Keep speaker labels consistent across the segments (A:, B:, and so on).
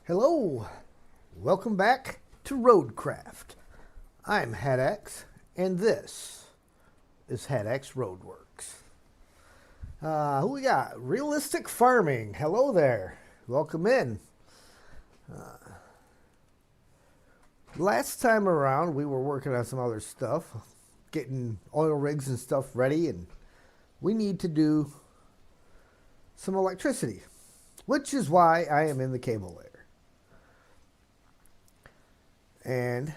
A: Hello, welcome back to Roadcraft. I'm Hadax, and this is Hadax Roadworks. Who we got? Realistic Farming. Hello there. Welcome in. Last time around, we were working on some other stuff, getting oil rigs and stuff ready, and we need to do some electricity, which is why I am in the cable layer. And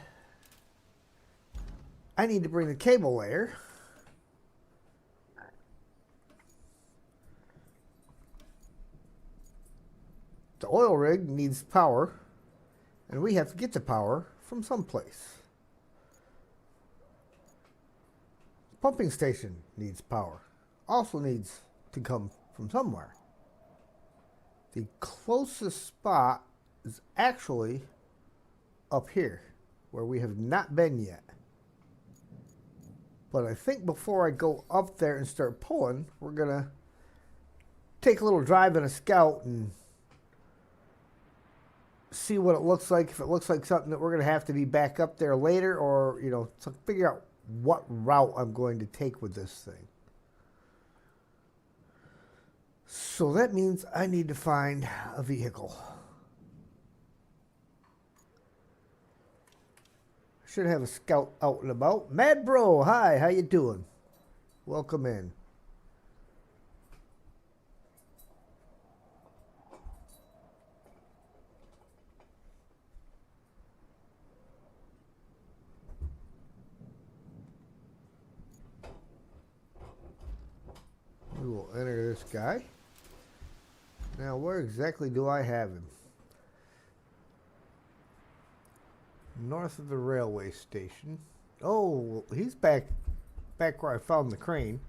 A: I need to bring the cable layer the oil rig needs power, and we have to get the power from someplace. The pumping station needs power, also needs to come from somewhere. The closest spot is actually up here, where we have not been yet. But I think before I go up there and start pulling, we're gonna take a little drive in a Scout and see what it looks like. If it looks like something that we're gonna have to be back up there later, or to figure out what route I'm going to take with this thing. So that means I need to find a vehicle. Should have a Scout out and about. Mad Bro, hi, how you doing? Welcome in. We will enter this guy. Now, where exactly do I have him? North of the railway station. Oh, he's back where I found the crane.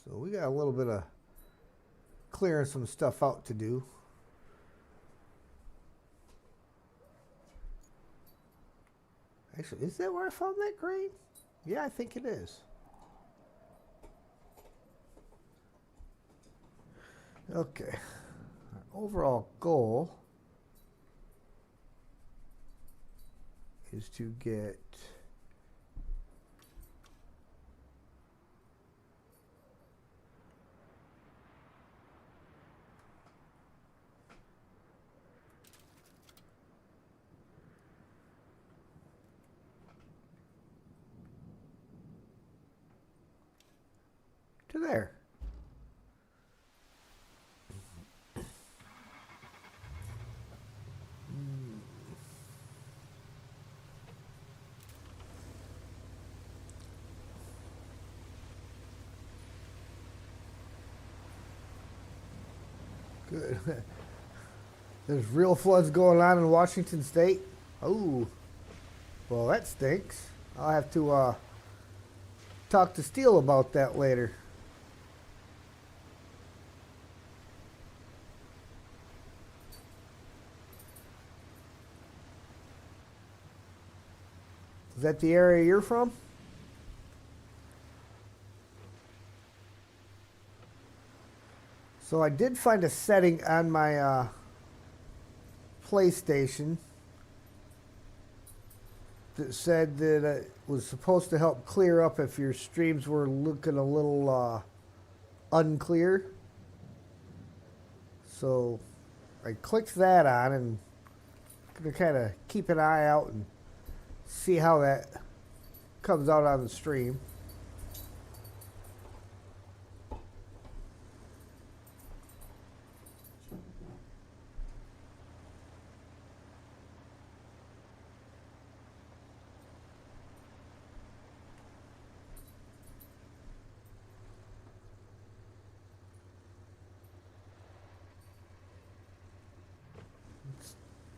A: So we got a little bit of clearing some stuff out to do. Actually, is that where I found that crane? Yeah, I think it is. Okay, our overall goal is to get to there. Good. There's real floods going on in Washington State. Oh, well, that stinks. I'll have to talk to Steele about that later. Is that the area you're from? So I did find a setting on my PlayStation that said that it was supposed to help clear up if your streams were looking a little unclear. So I clicked that on and gonna kind of keep an eye out and see how that comes out on the stream.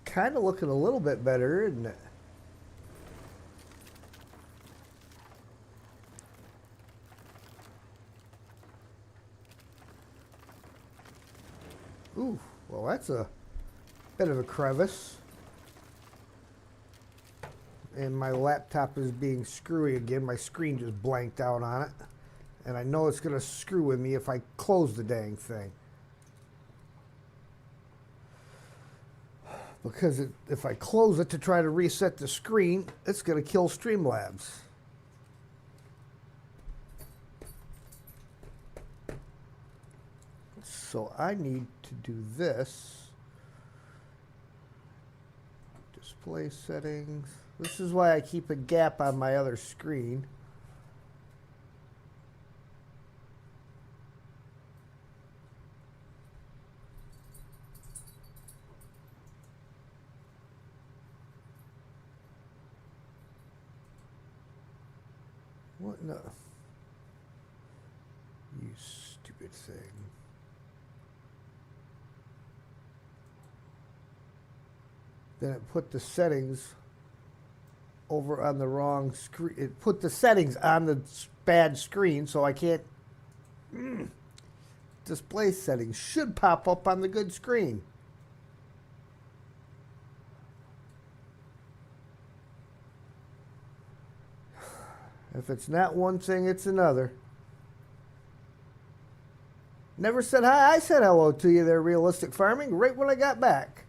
A: Kind of looking a little bit better, isn't it? Ooh, well, that's a bit of a crevice. And my laptop is being screwy again. My screen just blanked out on it. And I know it's going to screw with me if I close the dang thing. Because if I close it to try to reset the screen, it's going to kill Streamlabs. So I need to do this. Display settings. This is why I keep a gap on my other screen. What no? You stupid thing. Then it put the settings over on the wrong screen. It put the settings on the bad screen, so I can't. Display settings should pop up on the good screen. If it's not one thing, it's another. Never said hi. I said hello to you there, Realistic Farming, right when I got back.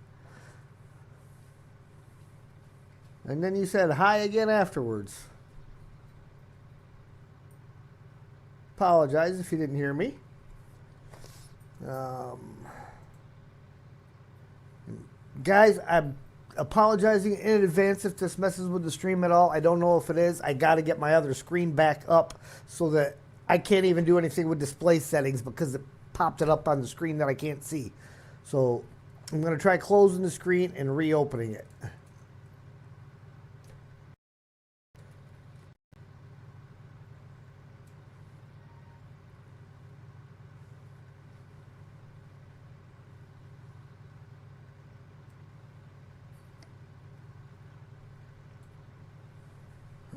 A: And then you said hi again afterwards. Apologize if you didn't hear me. Guys, I'm apologizing in advance if this messes with the stream at all. I don't know if it is. I got to get my other screen back up so that I can't even do anything with display settings because it popped it up on the screen that I can't see. So I'm going to try closing the screen and reopening it.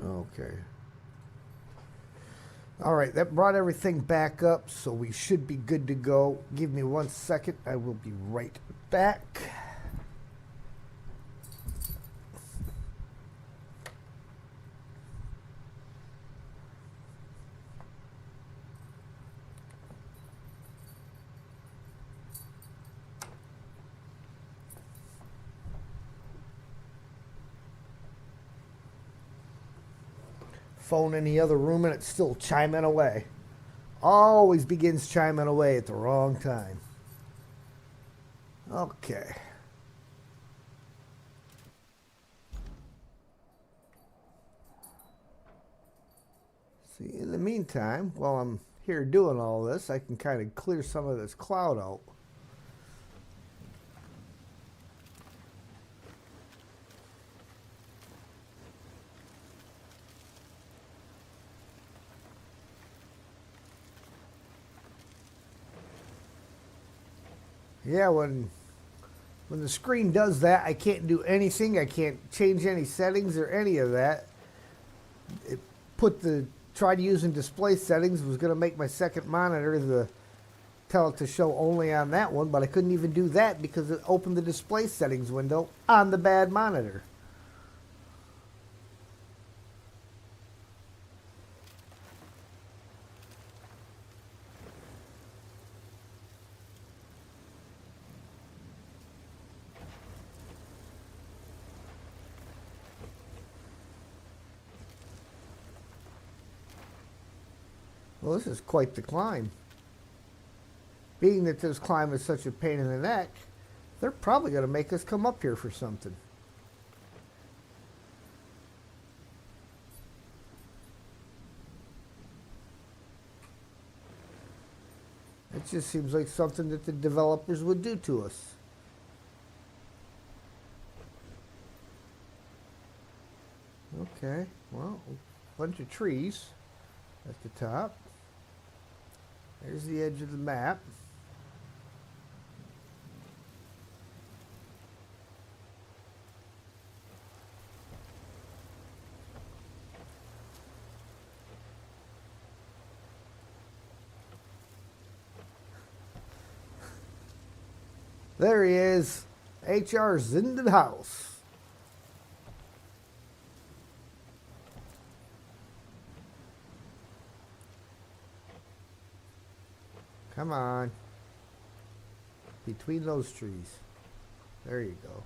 A: Okay. All right, that brought everything back up, so we should be good to go. Give me 1 second. I will be right back. Phone in the other room and it's still chiming away. Always begins chiming away at the wrong time. Okay. See, in the meantime, while I'm here doing all this, I can kind of clear some of this cloud out. Yeah, when the screen does that, I can't do anything. I can't change any settings or any of that. It tried using display settings, was going to make my second monitor tell it to show only on that one, but I couldn't even do that because it opened the display settings window on the bad monitor. Well, this is quite the climb. Being that this climb is such a pain in the neck, they're probably going to make us come up here for something. It just seems like something that the developers would do to us. Okay, well, a bunch of trees at the top. There's the edge of the map. There he is. HR's in the house. Come on. Between those trees. There you go.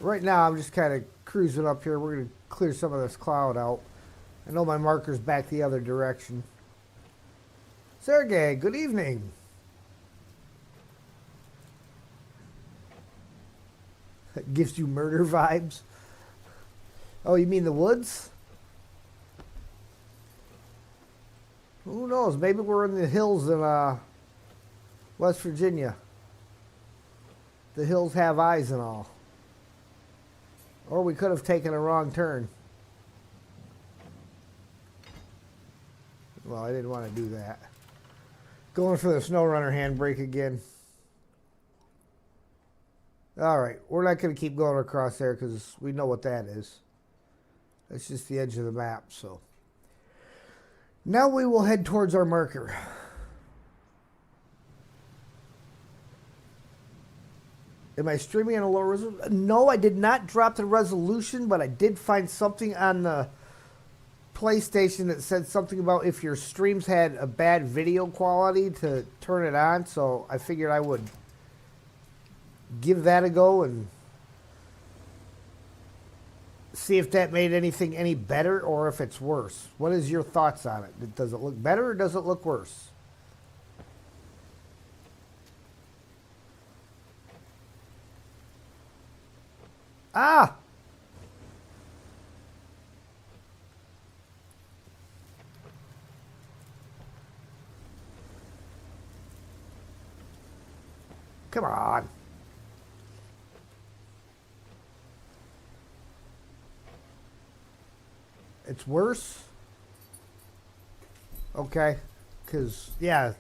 A: Right now, I'm just kind of cruising up here. We're going to clear some of this cloud out. I know my marker's back the other direction. Sergey, good evening. That gives you murder vibes. Oh, you mean the woods? Who knows? Maybe we're in the hills in West Virginia. The hills have eyes and all. Or we could have taken a wrong turn. Well, I didn't want to do that. Going for the SnowRunner handbrake again. All right, we're not going to keep going across there because we know what that is. That's just the edge of the map, so. Now we will head towards our marker. Am I streaming on a low resolution? No, I did not drop the resolution, but I did find something on the PlayStation that said something about if your streams had a bad video quality to turn it on, so I figured I would give that a go and see if that made anything any better or if it's worse. What is your thoughts on it? Does it look better or does it look worse? Ah! Come on. It's worse? Okay. Because, yeah.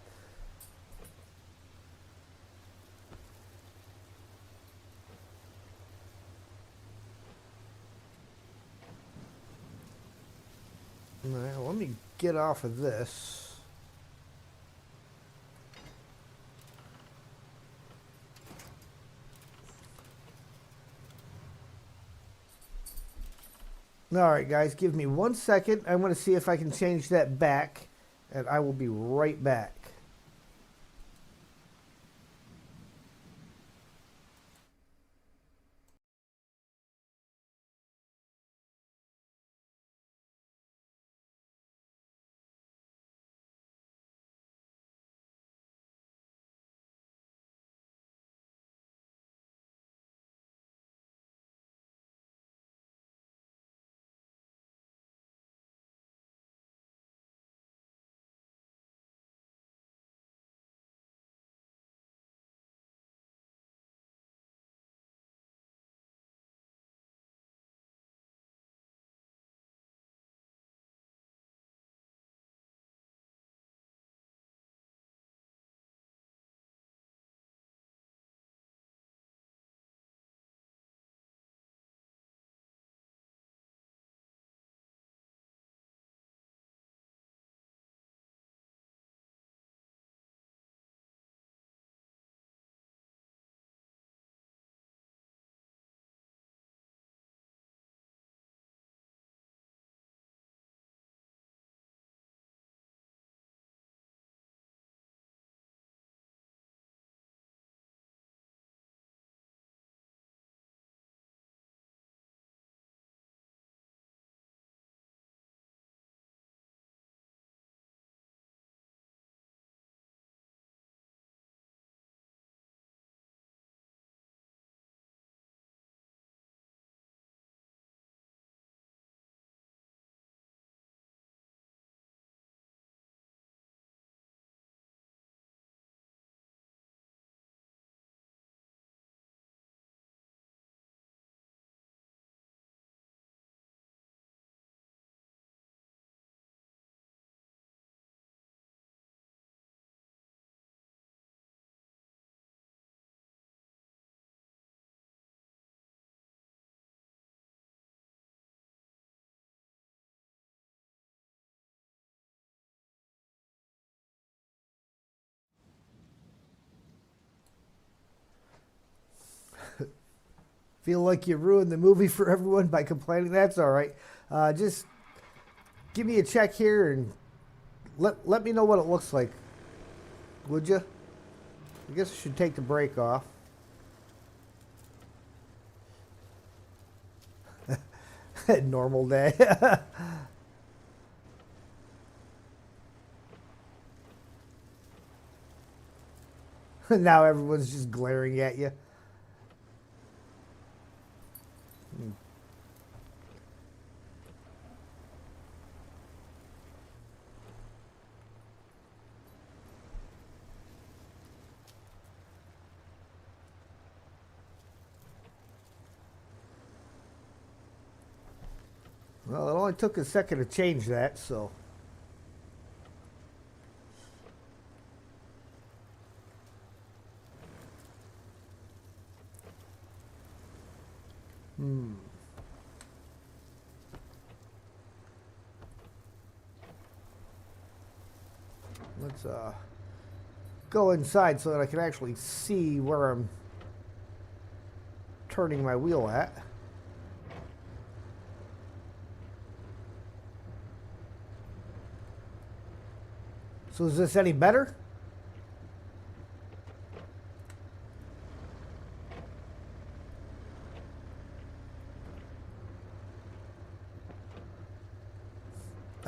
A: Well, let me get off of this. All right, guys, give me 1 second. I'm going to see if I can change that back, and I will be right back. Feel like you ruined the movie for everyone by complaining? That's all right. Just give me a check here and let me know what it looks like, would you? I guess I should take the brake off. Normal day. Now everyone's just glaring at you. Well, it only took a second to change that, so. Let's go inside so that I can actually see where I'm turning my wheel at. So is this any better?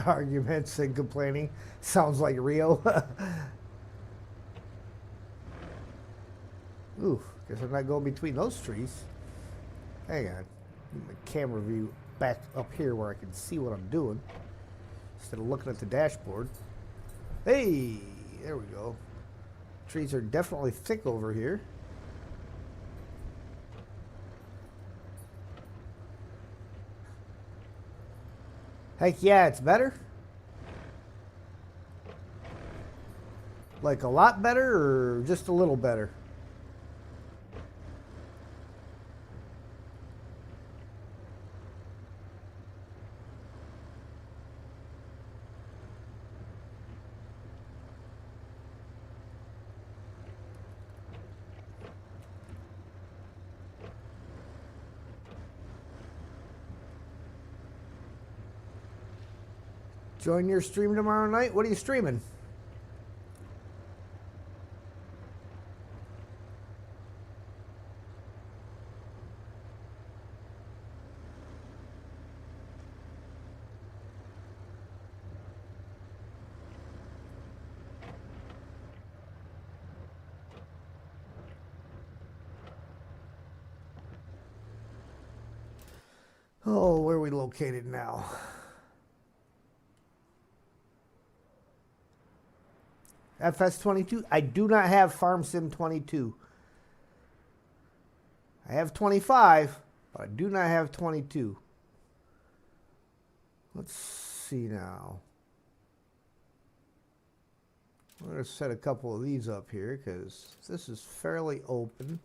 A: Arguments and complaining. Sounds like Rio. Ooh, guess I'm not going between those trees. Hang on. Get my camera view back up here where I can see what I'm doing instead of looking at the dashboard. Hey, there we go. Trees are definitely thick over here. Heck yeah, it's better. Like a lot better or just a little better? Join your stream tomorrow night? What are you streaming? Oh, where are we located now? FS22. I do not have Farm Sim 22. I have 25, but I do not have 22. Let's see now. I'm going to set a couple of these up here because this is fairly open.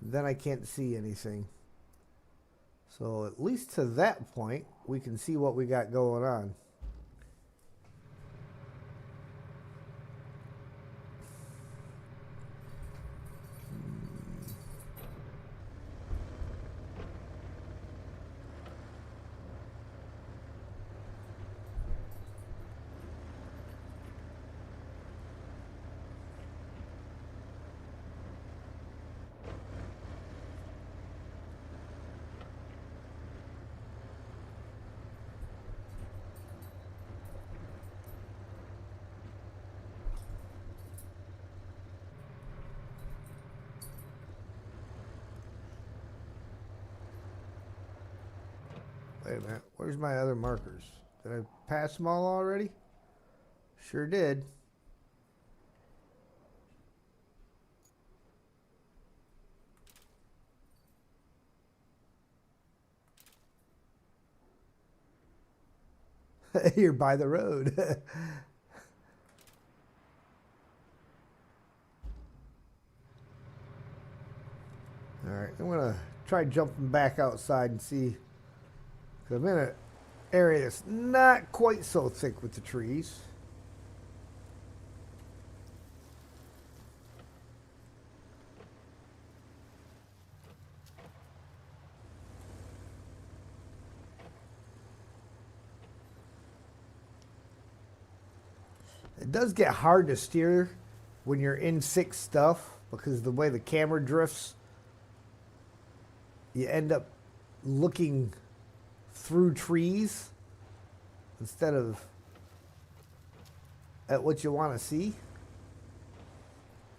A: Then I can't see anything. So at least to that point, we can see what we got going on. Wait a minute. Where's my other markers? Did I pass them all already? Sure did. You're by the road. All right, I'm going to try jumping back outside and see. Because I'm in an area that's not quite so thick with the trees. It does get hard to steer when you're in thick stuff because the way the camera drifts, you end up looking through trees instead of at what you want to see.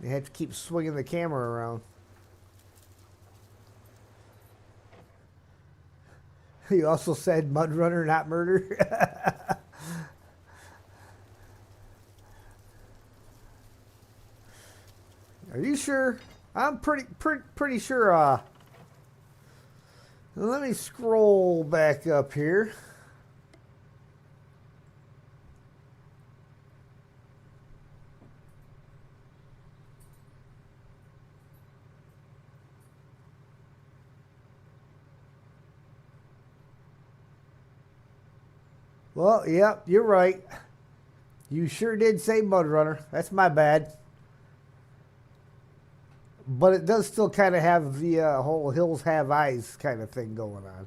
A: You have to keep swinging the camera around. You also said mud runner, not murder. Are you sure? I'm pretty sure. Let me scroll back up here. Well, yep, you're right. You sure did say mud runner. That's my bad. But it does still kind of have the whole hills have eyes kind of thing going on.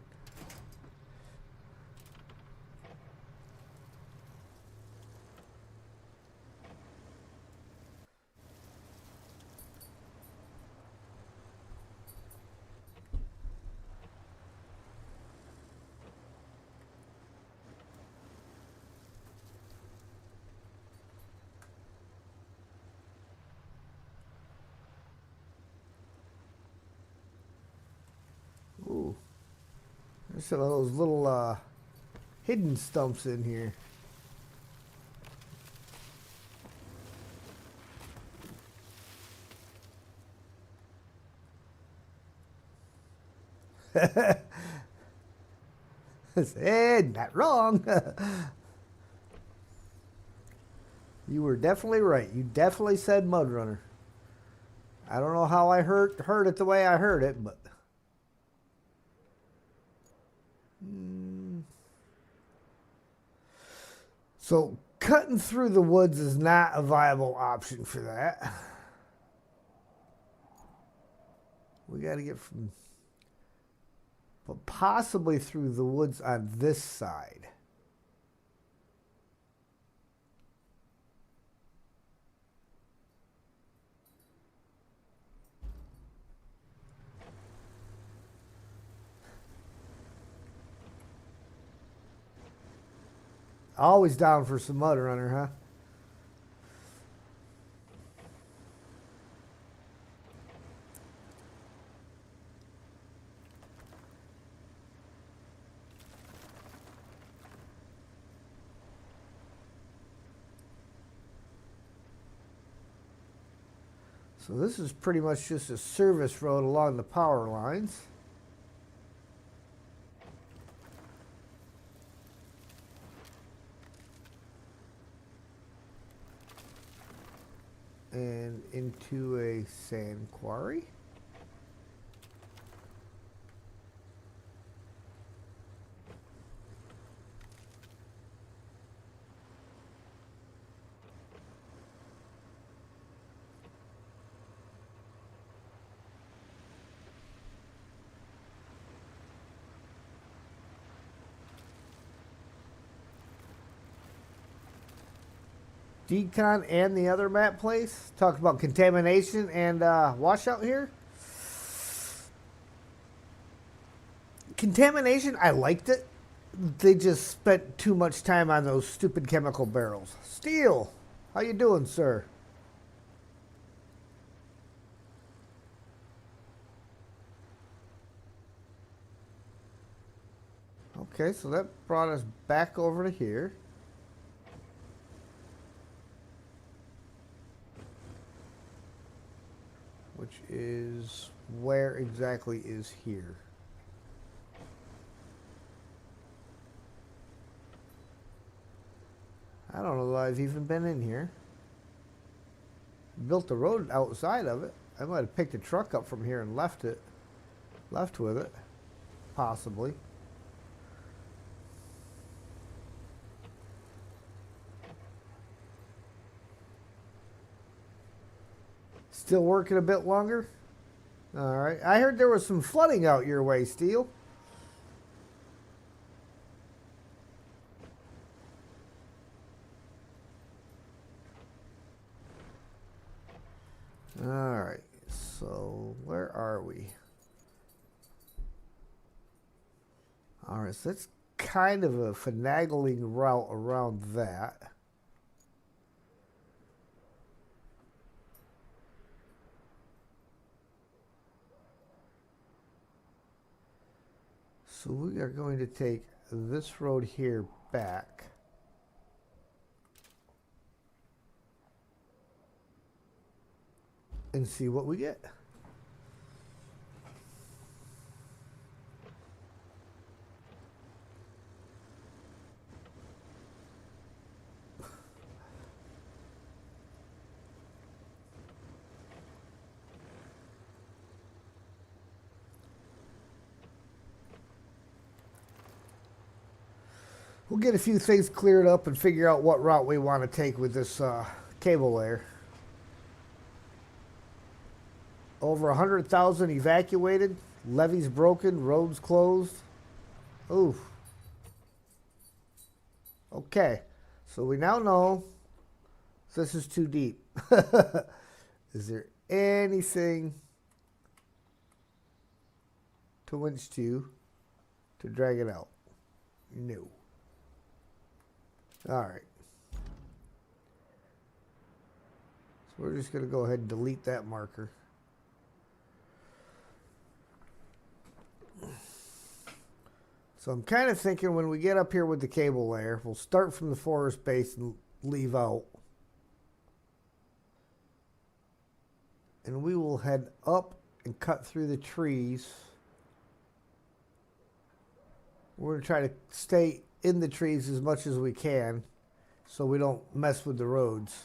A: Ooh. There's some of those little hidden stumps in here. Said not wrong. You were definitely right. You definitely said mud runner. I don't know how I heard it the way I heard it, but so cutting through the woods is not a viable option for that. We got to get from, but possibly through the woods on this side. Always down for some mud runner, huh? So this is pretty much just a service road along the power lines. And into a sand quarry. Decon and the other map place talked about contamination and washout here. Contamination, I liked it. They just spent too much time on those stupid chemical barrels. Steel, how you doing, sir? Okay, so that brought us back over to here. Which is, where exactly is here? I don't know that I've even been in here. Built the road outside of it. I might have picked a truck up from here and left with it, possibly. Still working a bit longer? All right. I heard there was some flooding out your way, Steel. 3. All right, so that's kind of a finagling route around that. So we are going to take this road here back. And see what we get. We'll get a few things cleared up and figure out what route we want to take with this cable layer. Over 100,000 evacuated, levees broken, roads closed. Oof. Okay, so we now know this is too deep. Is there anything to winch to drag it out? No. All right. So we're just going to go ahead and delete that marker. So I'm kind of thinking when we get up here with the cable layer, we'll start from the forest base and leave out. And we will head up and cut through the trees. We're going to try to stay in the trees as much as we can so we don't mess with the roads.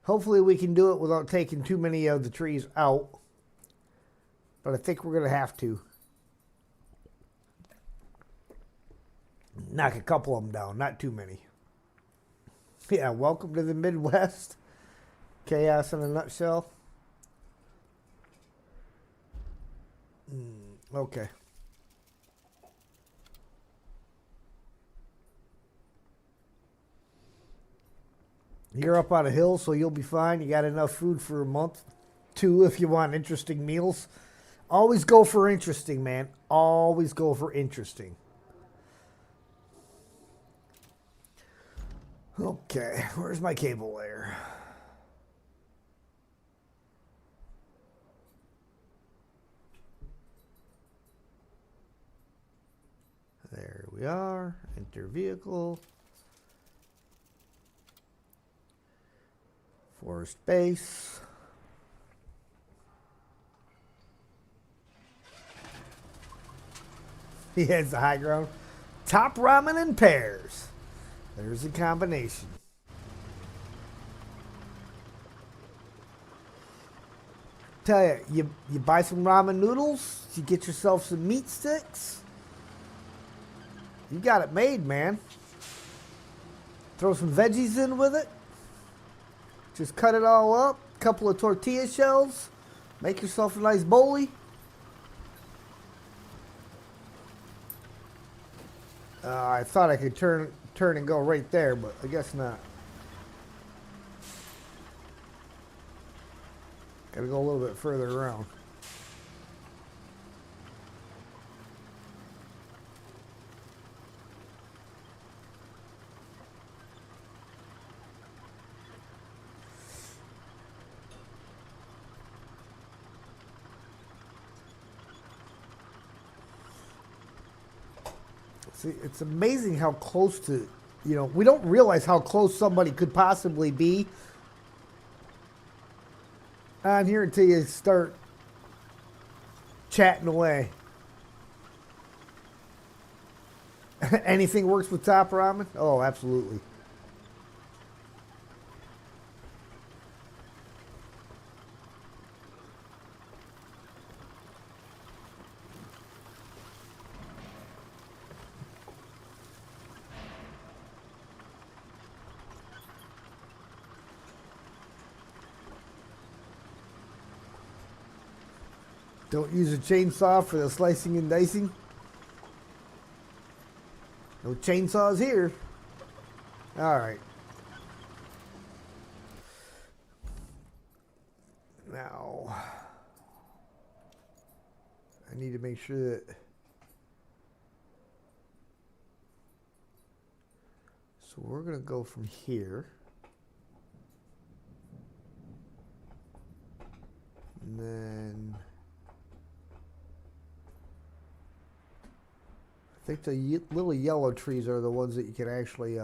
A: Hopefully we can do it without taking too many of the trees out. But I think we're going to have to. Knock a couple of them down, not too many. Yeah, welcome to the Midwest. Chaos in a nutshell. Okay. You're up on a hill, so you'll be fine. You got enough food for a month. 2 if you want interesting meals. Always go for interesting, man. Always go for interesting. Okay, where's my cable layer? There we are. Enter vehicle. Forest base. He has the high ground. Top ramen and pears. There's a combination. Tell you buy some ramen noodles, you get yourself some meat sticks. You got it made, man. Throw some veggies in with it. Just cut it all up. Couple of tortilla shells. Make yourself a nice bowlie. I thought I could turn and go right there, but I guess not. Gotta go a little bit further around. See, it's amazing how close to, we don't realize how close somebody could possibly be on here until you start chatting away. Anything works with top ramen? Oh, absolutely. Don't use a chainsaw for the slicing and dicing. No chainsaws here. All right. Now, Now, I need to make sure that. So we're going to go from here. And then I think the little yellow trees are the ones that you can actually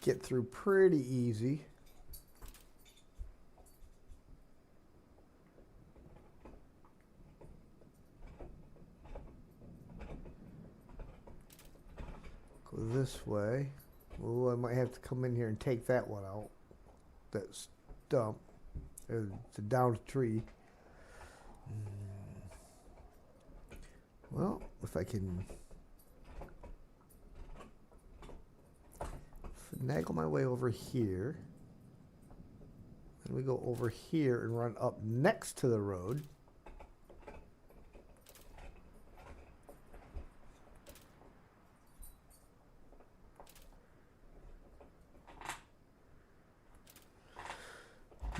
A: get through pretty easy. Go this way. Oh, I might have to come in here and take that one out. That stump. It's a downed tree. Well, if I can finagle my way over here, then we go over here and run up next to the road.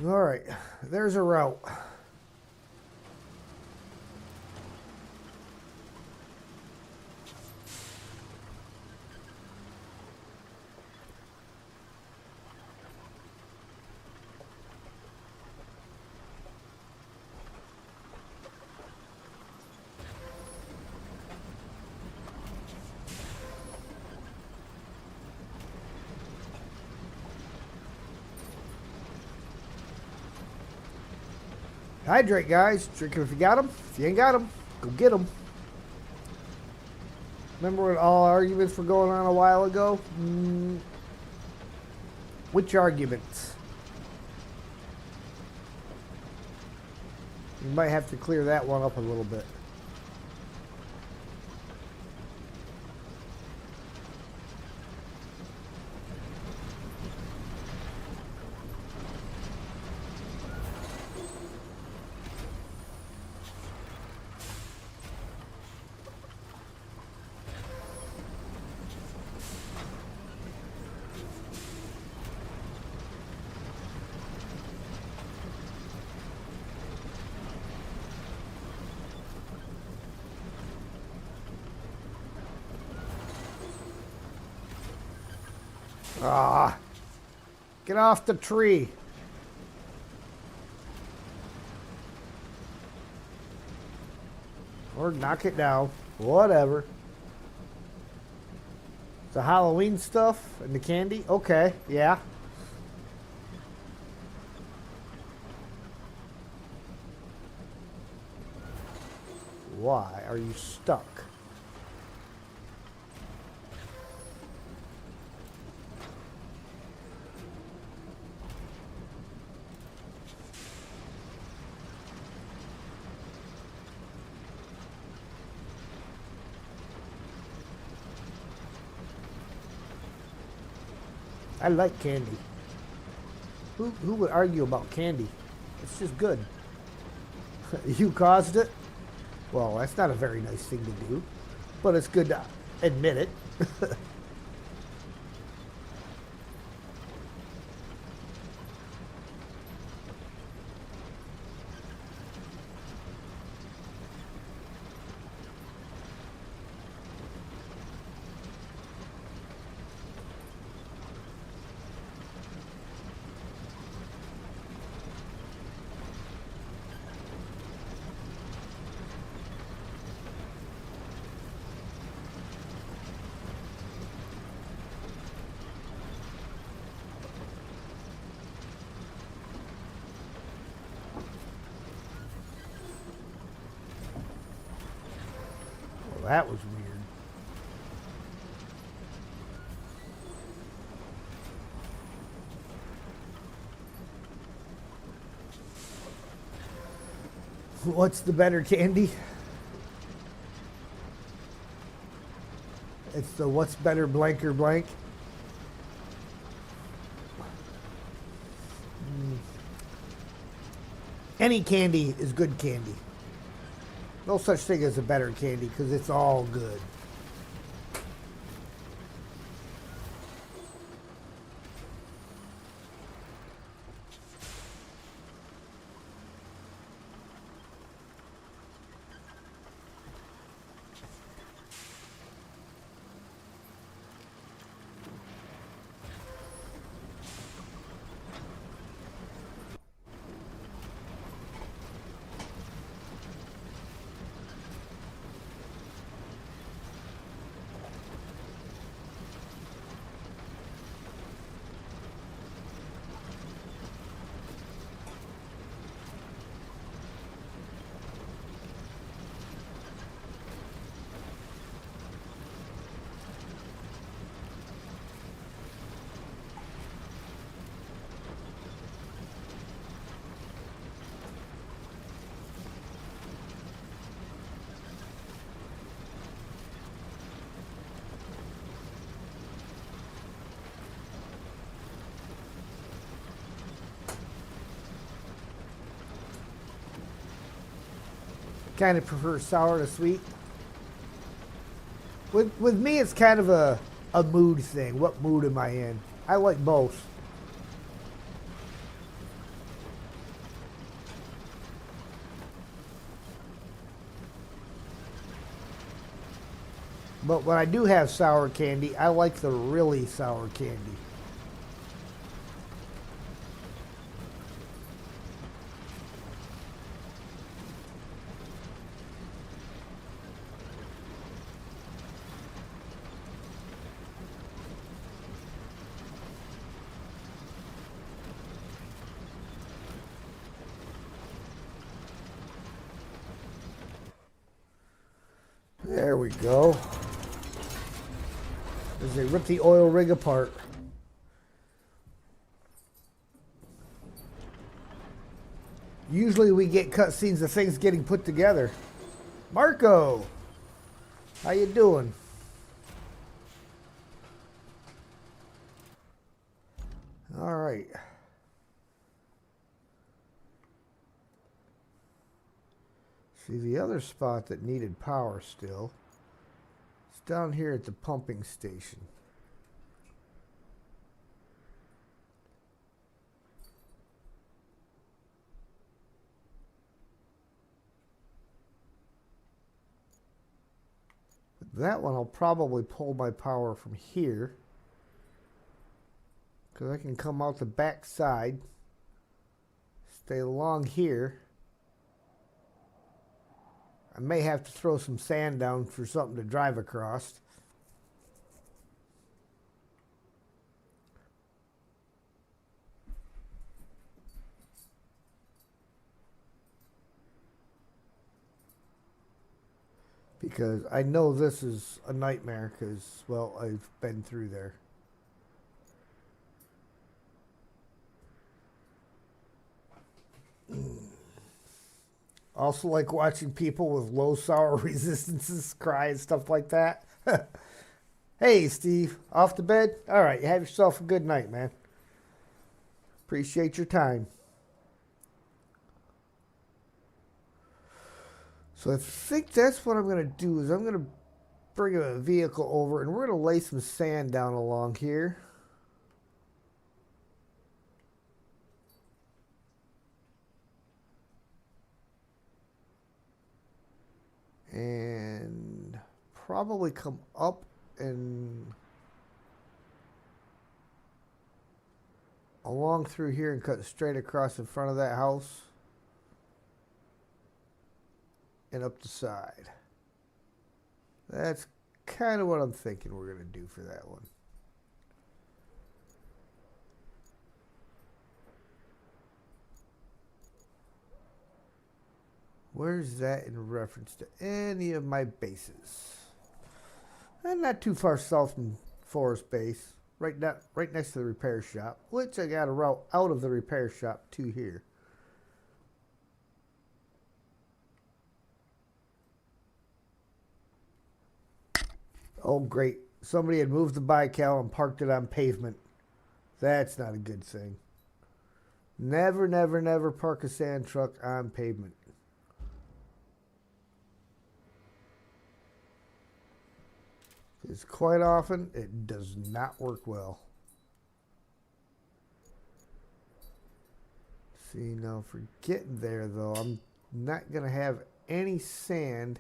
A: All right, there's a route. Hydrate, guys. Drink 'em if you got them. If you ain't got them, go get them. Remember when all arguments were going on a while ago? Which arguments? You might have to clear that one up a little bit. Ah, get off the tree. Or knock it down. Whatever. The Halloween stuff and the candy? Okay, yeah. Why are you stuck? I like candy. Who would argue about candy? It's just good. You caused it? Well, that's not a very nice thing to do, but it's good to admit it. That was weird. What's the better candy? It's the what's better blank or blank. Any candy is good candy. No such thing as a better candy because it's all good. kind of prefer sour to sweet. With me, it's kind of a mood thing. What mood am I in? I like both. But when I do have sour candy, I like the really sour candy. There we go. As they rip the oil rig apart. Usually we get cutscenes of things getting put together. Marco, how you doing? All right. See, the other spot that needed power still is down here at the pumping station. But that one I'll probably pull my power from here, because I can come out the back side, stay along here. I may have to throw some sand down for something to drive across. Because I know this is a nightmare because, well, I've been through there. Also like watching people with low sour resistances cry and stuff like that. Hey, Steve, off to bed? All right, you have yourself a good night, man. Appreciate your time. So I think that's what I'm going to do is I'm going to bring a vehicle over and we're going to lay some sand down along here. And probably come up and along through here and cut straight across in front of that house and up the side. That's kind of what I'm thinking we're going to do for that one. Where's that in reference to any of my bases? And not too far south from Forest Base, right next to the repair shop, which I got a route out of the repair shop to here. Oh, great. Somebody had moved the bical and parked it on pavement. That's not a good thing. Never, never, never park a sand truck on pavement. Because quite often, it does not work well. See, now for getting there, though, I'm not going to have any sand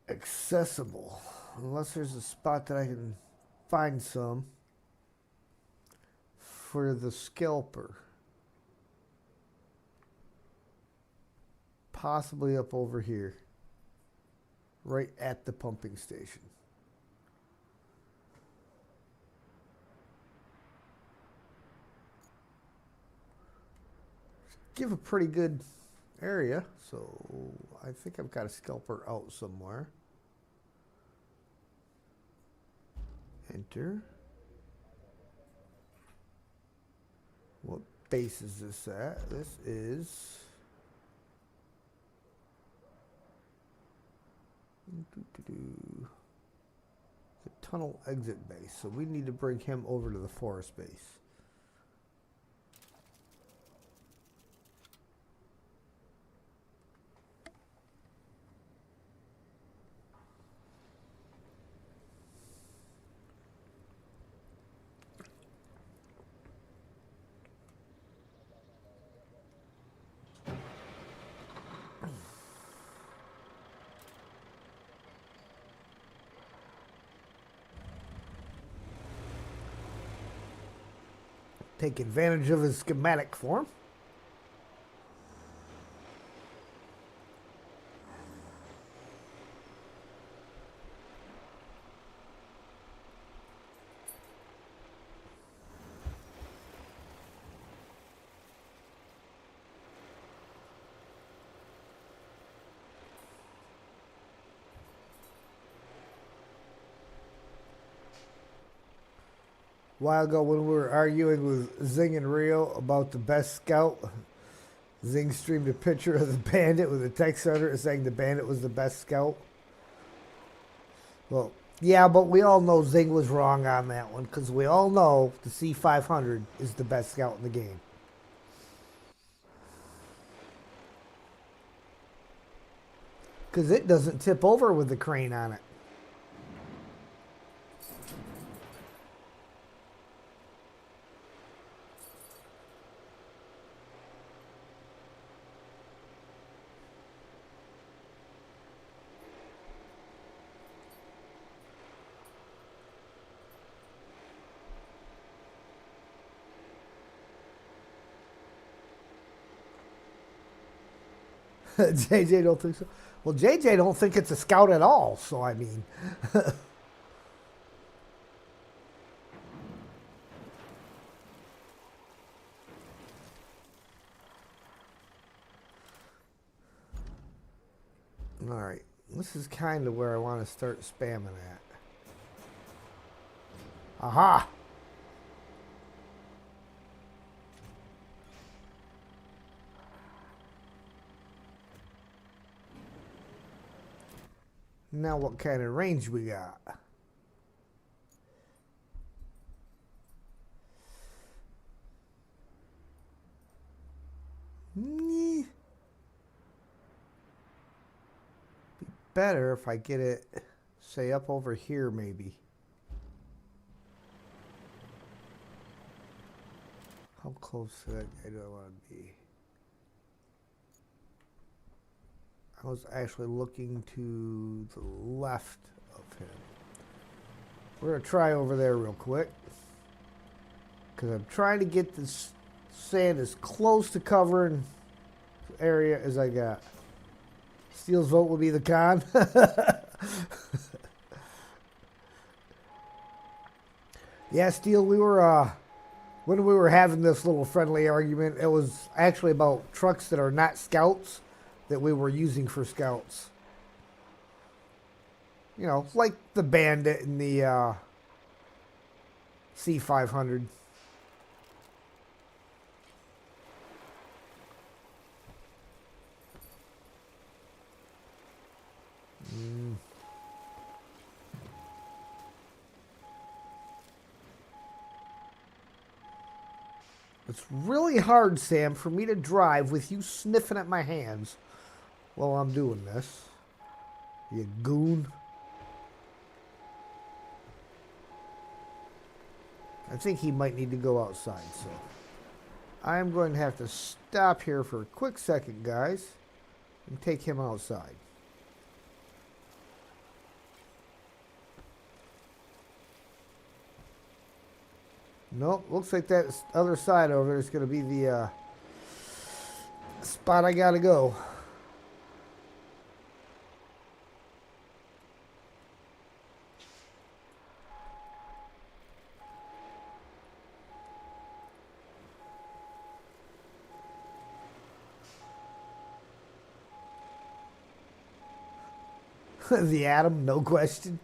A: accessible. Unless there's a spot that I can find some for the scalper. Possibly up over here. Right at the pumping station. Give a pretty good area, so I think I've got a scalper out somewhere. Enter. What base is this at? This is the tunnel exit base. So we need to bring him over to the forest base. take advantage of his schematic form. A while ago when we were arguing with Zing and Rio about the best scout, Zing streamed a picture of the bandit with a text under it saying the bandit was the best scout. Well, yeah, but we all know Zing was wrong on that one because we all know the C500 is the best scout in the game. Because it doesn't tip over with the crane on it. JJ don't think so. Well, JJ don't think it's a scout at all. So I mean, all right. This is kind of where I want to start spamming at. Aha! Now what kind of range we got? Be better if I get it, say, up over here maybe. How close to that guy do I want to be? I was actually looking to the left of him. We're going to try over there real quick. Because I'm trying to get this sand as close to covering the area as I got. Steele's vote will be the con. Yeah, Steele, we were, when we were having this little friendly argument, it was actually about trucks that are not scouts that we were using for scouts. You know, like the Bandit and the C500. It's really hard, Sam, for me to drive with you sniffing at my hands while I'm doing this. You goon. I think he might need to go outside, so I'm going to have to stop here for a quick second, guys, and take him outside. Nope, looks like that other side over there is going to be the spot I got to go. The Atom, no question.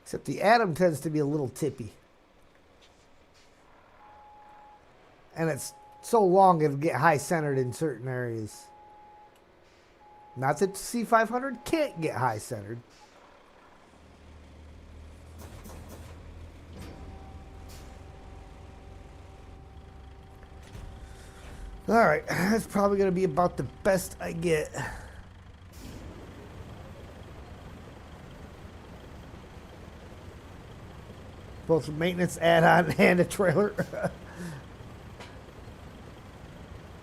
A: Except the Atom tends to be a little tippy. And it's so long it'll get high centered in certain areas. Not that the C500 can't get high centered. Alright, that's probably going to be about the best I get. Both a maintenance add-on and a trailer.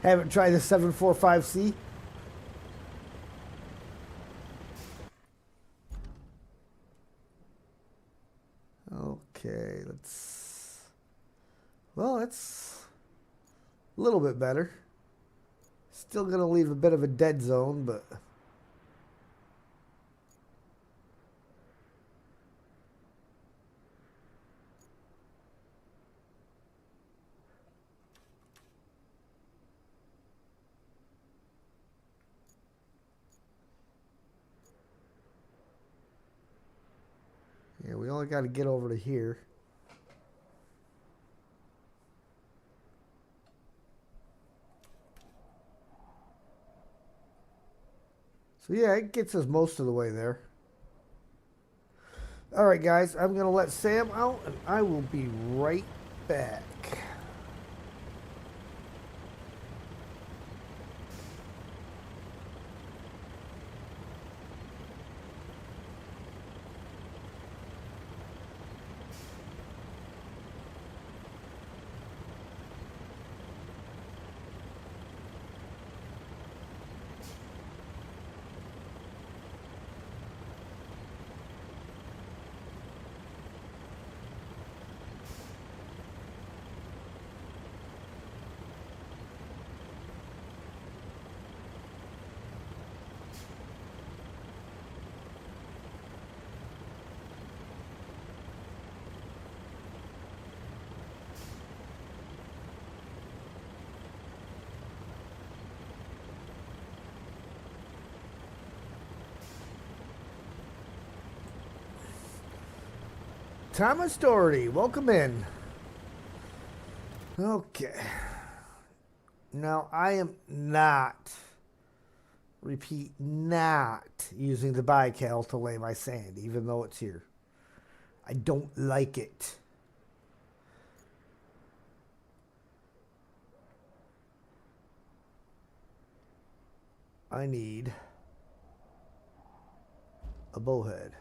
A: Haven't tried the 745C. Okay, well, that's a little bit better. Still gonna leave a bit of a dead zone, but yeah, we only got to get over to here. So yeah, it gets us most of the way there. All right, guys, I'm gonna let Sam out, and I will be right back. Thomas Doherty, welcome in. Okay. Now, I am not, repeat, not using the bical to lay my sand, even though it's here. I don't like it. I need a bowhead.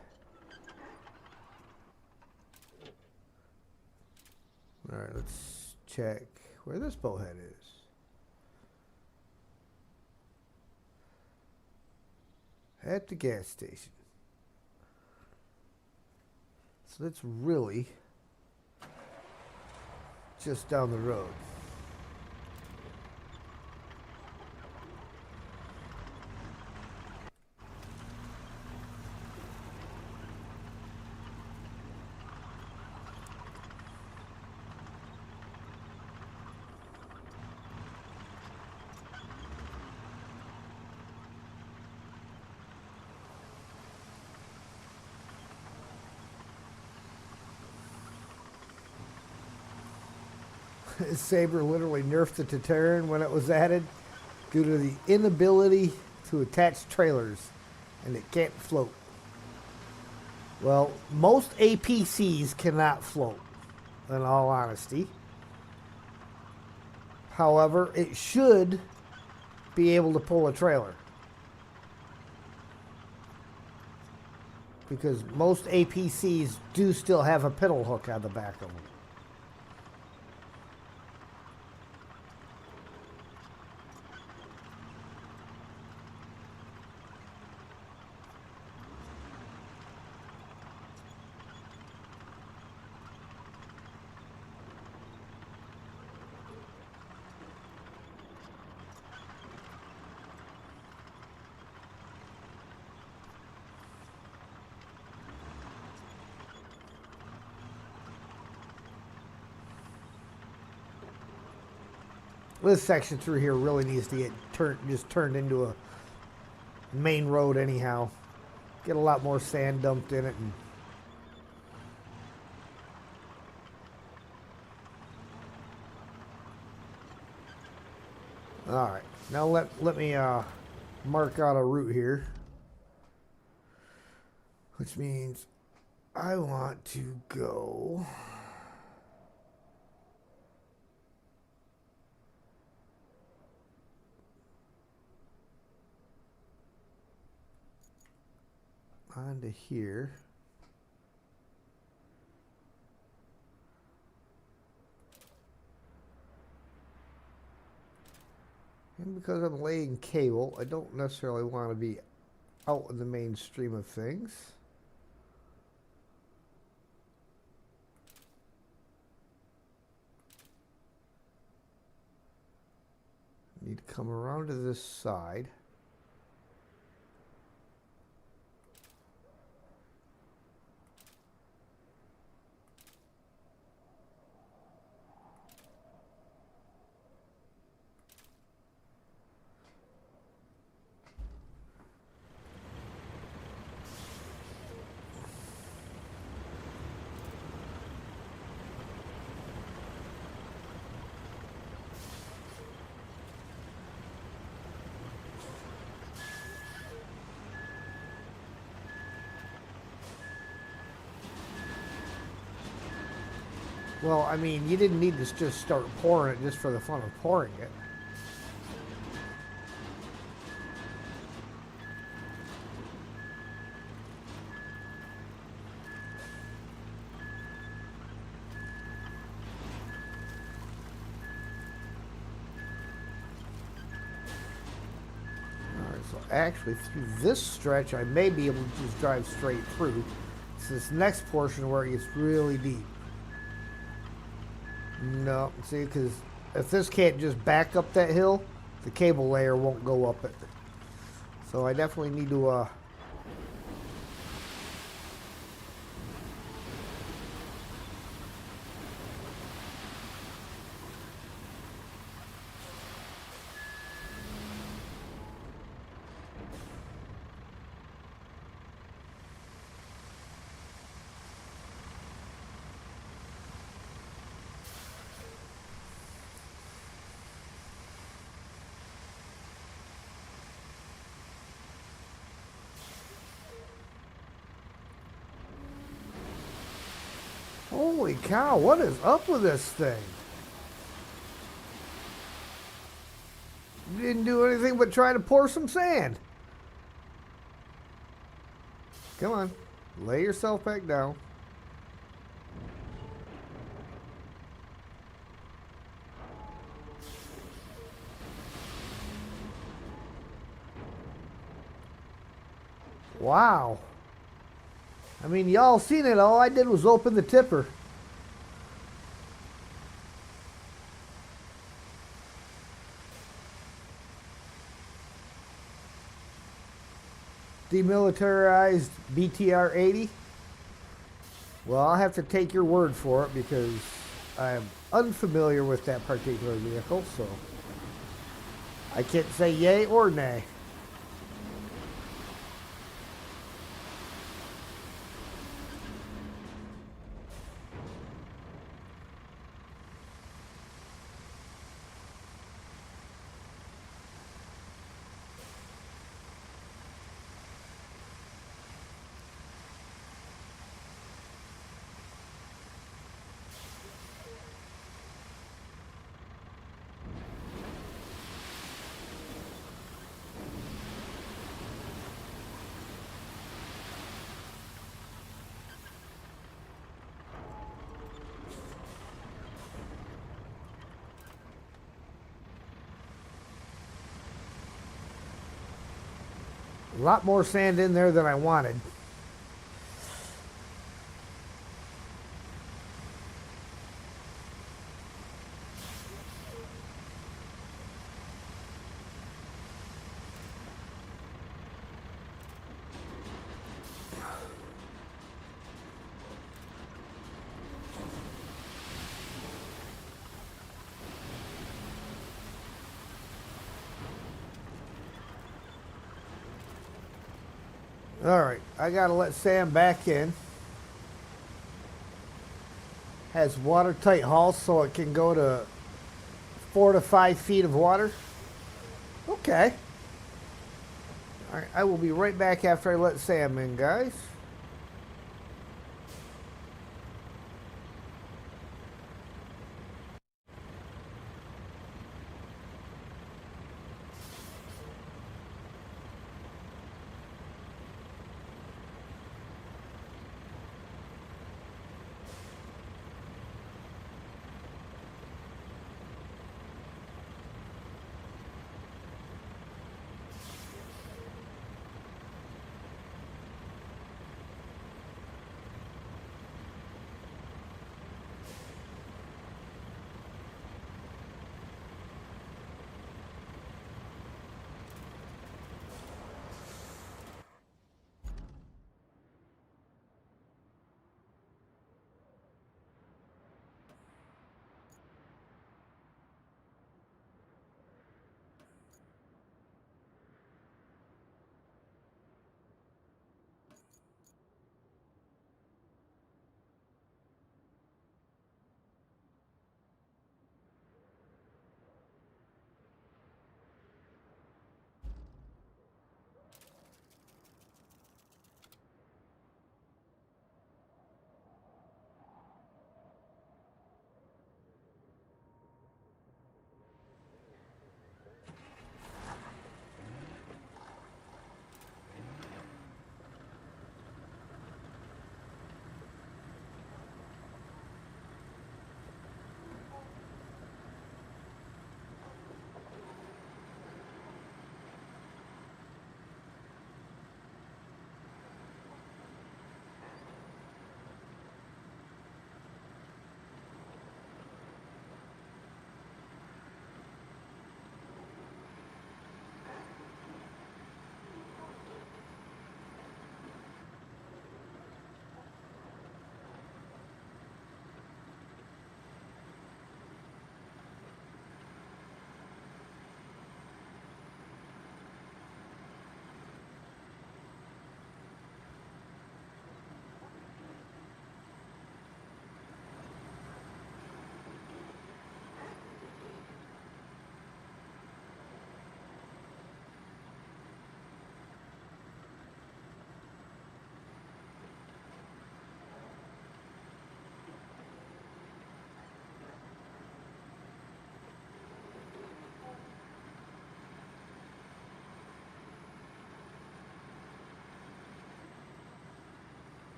A: All right, let's check where this bowhead is. At the gas station. So that's really just down the road. Saber literally nerfed the Tataran when it was added due to the inability to attach trailers, and it can't float. Well, most APCs cannot float, in all honesty. However, it should be able to pull a trailer, because most APCs do still have a pedal hook on the back of them. This section through here really needs to get turned into a main road anyhow. Get a lot more sand dumped in it. And all right, now let me mark out a route here, which means I want to go onto here. And because I'm laying cable, I don't necessarily want to be out in the mainstream of things. Need to come around to this side. Well, I mean, you didn't need to just start pouring it just for the fun of pouring it. Alright, so actually through this stretch, I may be able to just drive straight through. It's this next portion where it gets really deep. No, see, because if this can't just back up that hill, the cable layer won't go up it. So I definitely need to holy cow, what is up with this thing? Didn't do anything but try to pour some sand. Come on, lay yourself back down. Wow. I mean, y'all seen it. All I did was open the tipper. Demilitarized BTR 80. Well, I'll have to take your word for it because I am unfamiliar with that particular vehicle, so I can't say yay or nay. A lot more sand in there than I wanted. Alright, I gotta let Sam back in. Has watertight hulls so it can go to 4 to 5 feet of water. Okay. Alright, I will be right back after I let Sam in, guys.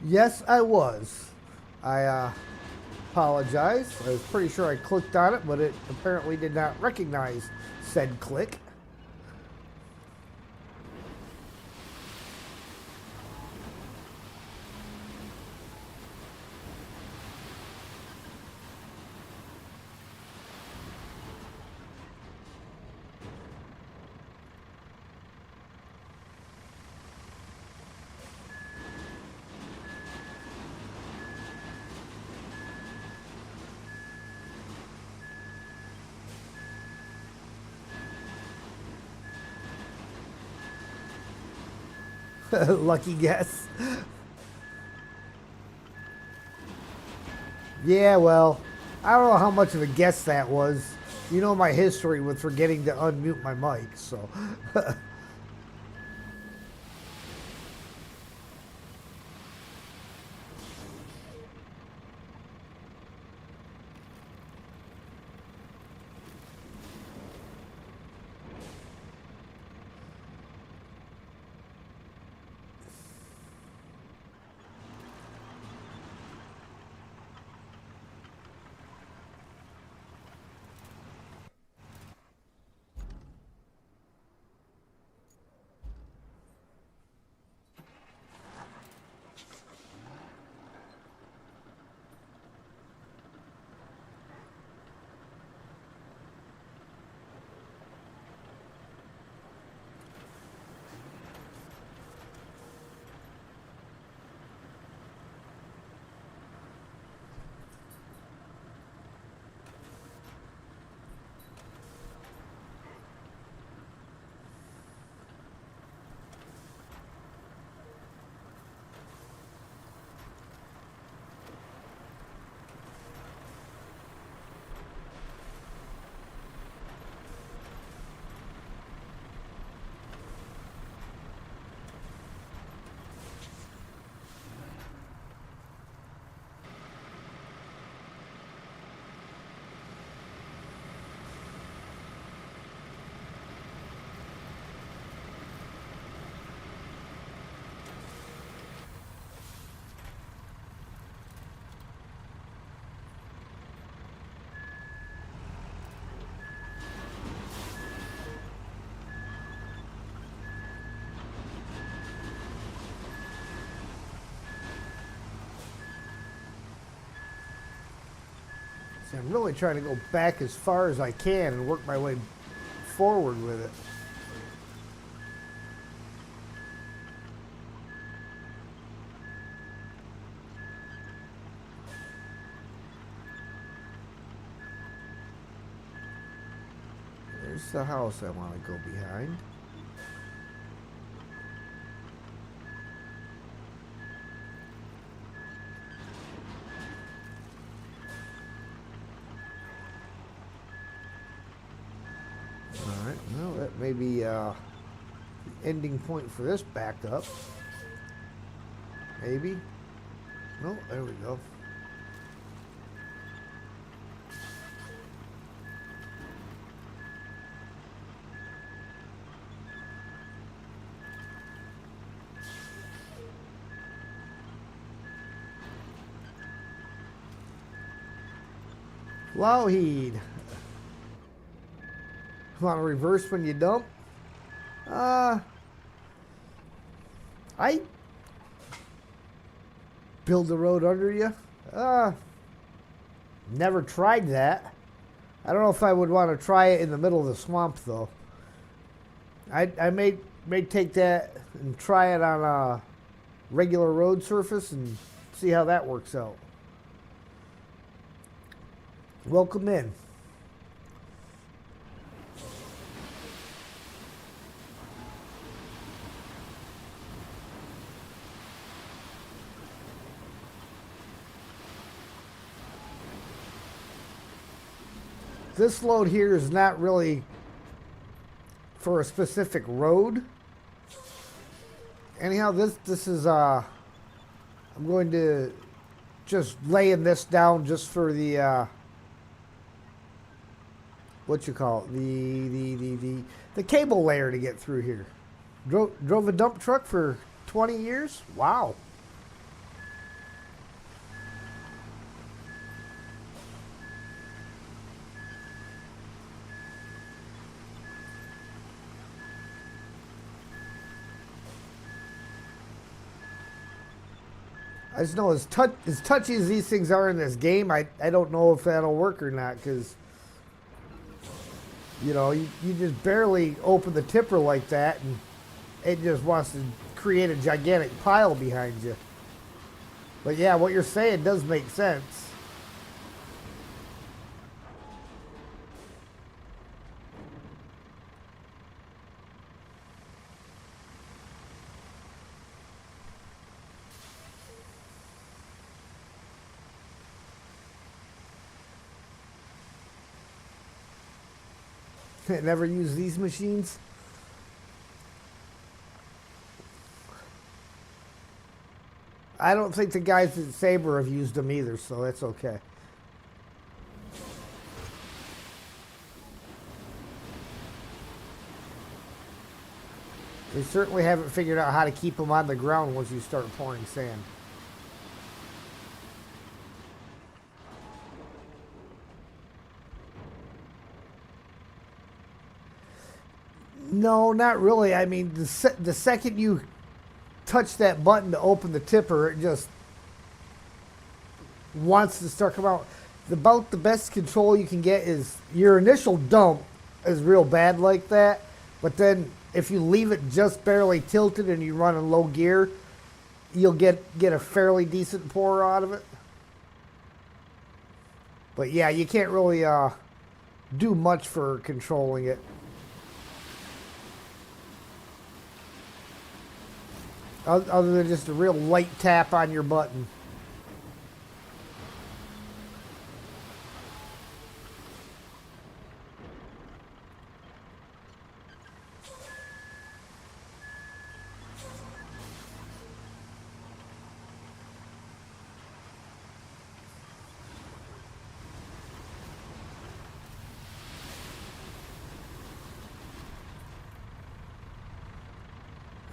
A: Yes, I was. I apologize. I was pretty sure I clicked on it, but it apparently did not recognize said click. Lucky guess. Yeah, well, I don't know how much of a guess that was. You know my history with forgetting to unmute my mic, so. See, I'm really trying to go back as far as I can and work my way forward with it. There's the house I want to go behind. Alright, well, that may be the ending point for this backup. Maybe. No, there we go. Lougheed. Want to reverse when you dump? I build the road under you? Never tried that. I don't know if I would want to try it in the middle of the swamp though. I may take that and try it on a regular road surface and see how that works out. Welcome in. This load here is not really for a specific road. Anyhow, this is I'm going to just laying this down just for the what you call it, the cable layer to get through here. Drove a dump truck for 20 years. Wow. I just know as touchy as these things are in this game, I don't know if that'll work or not because, you just barely open the tipper like that and it just wants to create a gigantic pile behind you. But yeah, what you're saying does make sense. Never use these machines. I don't think the guys at Saber have used them either, so that's okay. They certainly haven't figured out how to keep them on the ground once you start pouring sand. No, not really. I mean, the second you touch that button to open the tipper, it just wants to start coming out. About the best control you can get is your initial dump is real bad like that, but then if you leave it just barely tilted and you run in low gear, you'll get a fairly decent pour out of it. But yeah, you can't really do much for controlling it. Other than just a real light tap on your button.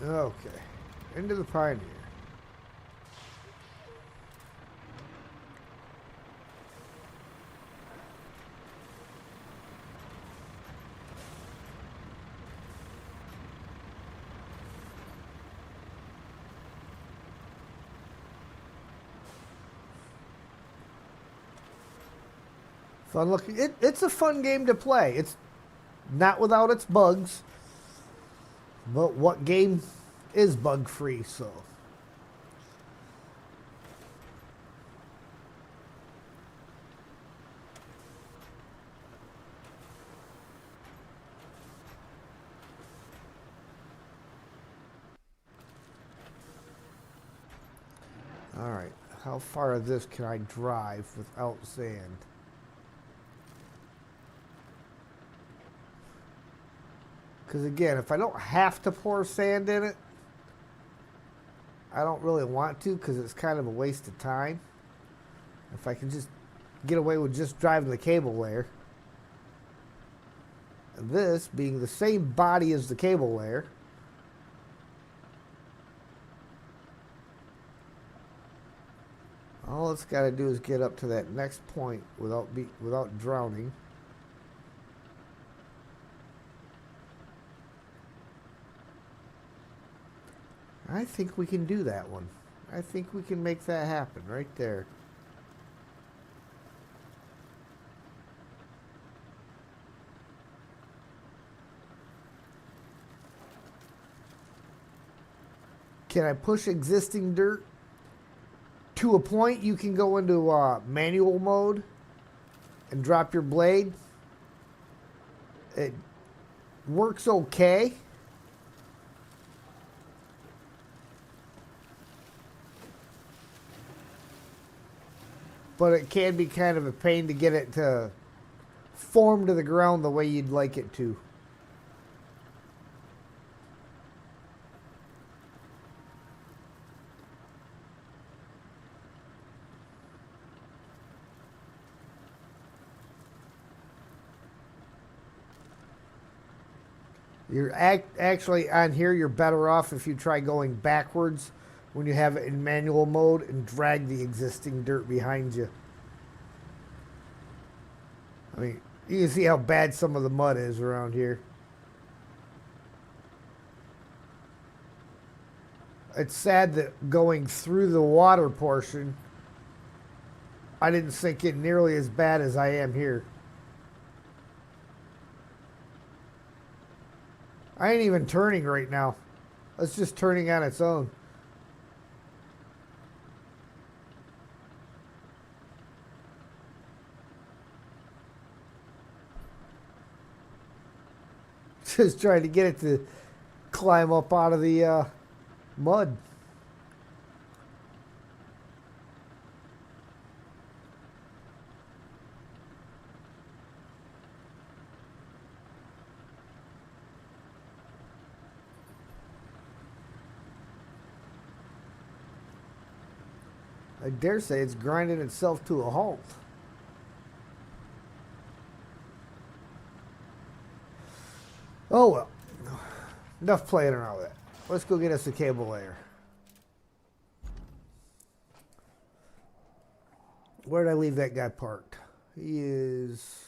A: Okay, into the Pioneer. Fun looking. It's a fun game to play. It's not without its bugs. But what game is bug free, so. Alright, how far of this can I drive without sand? Because again, if I don't have to pour sand in it, I don't really want to because it's kind of a waste of time. If I can just get away with just driving the cable layer. And this being the same body as the cable layer. All it's got to do is get up to that next point without drowning. I think we can do that one. I think we can make that happen right there. Can I push existing dirt? To a point, you can go into manual mode and drop your blade. It works okay. But it can be kind of a pain to get it to form to the ground the way you'd like it to. You're actually on here, you're better off if you try going backwards when you have it in manual mode and drag the existing dirt behind you. I mean, you can see how bad some of the mud is around here. It's sad that going through the water portion, I didn't sink in nearly as bad as I am here. I ain't even turning right now. It's just turning on its own. Just trying to get it to climb up out of the mud. I dare say it's grinding itself to a halt. Oh well. Enough playing around with it. Let's go get us a cable layer. Where did I leave that guy parked? He is...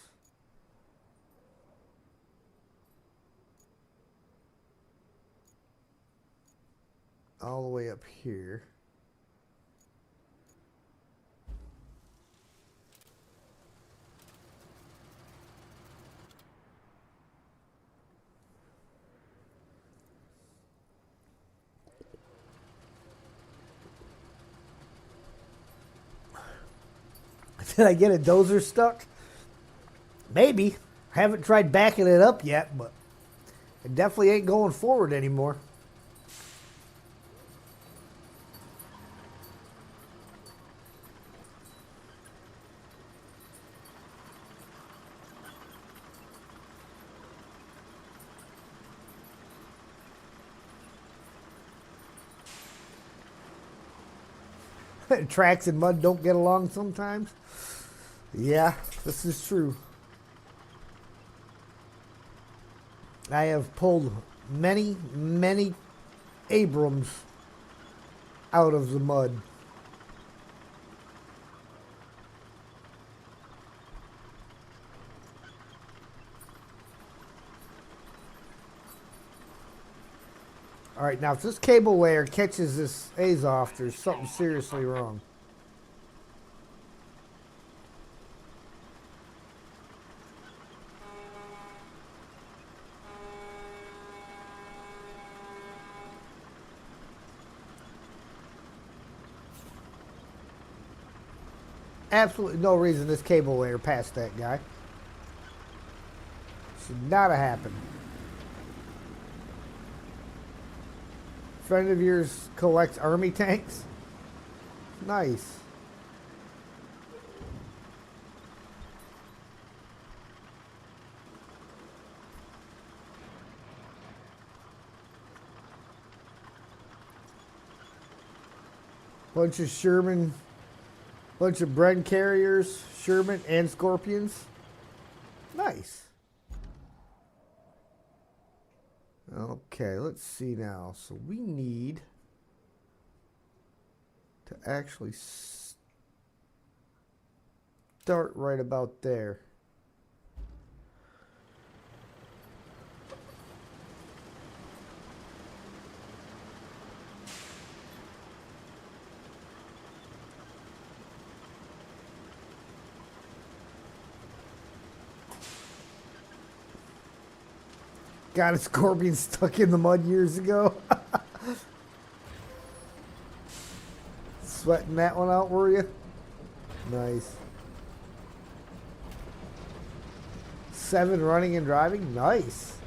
A: all the way up here. Did I get a dozer stuck? Maybe. Haven't tried backing it up yet, but it definitely ain't going forward anymore. Tracks and mud don't get along sometimes. Yeah, this is true. I have pulled many, many Abrams out of the mud. All right, now if this cable layer catches this Azoff, there's something seriously wrong. Absolutely no reason this cable layer passed that guy. Should not have happened. Friend of yours collects army tanks? Nice. Bunch of Sherman, bunch of Bren carriers, Sherman and Scorpions. Nice. Okay, let's see now. So we need to actually start right about there. Got a Scorpion stuck in the mud years ago. Sweating that one out, were you? Nice. 7 running and driving? Nice.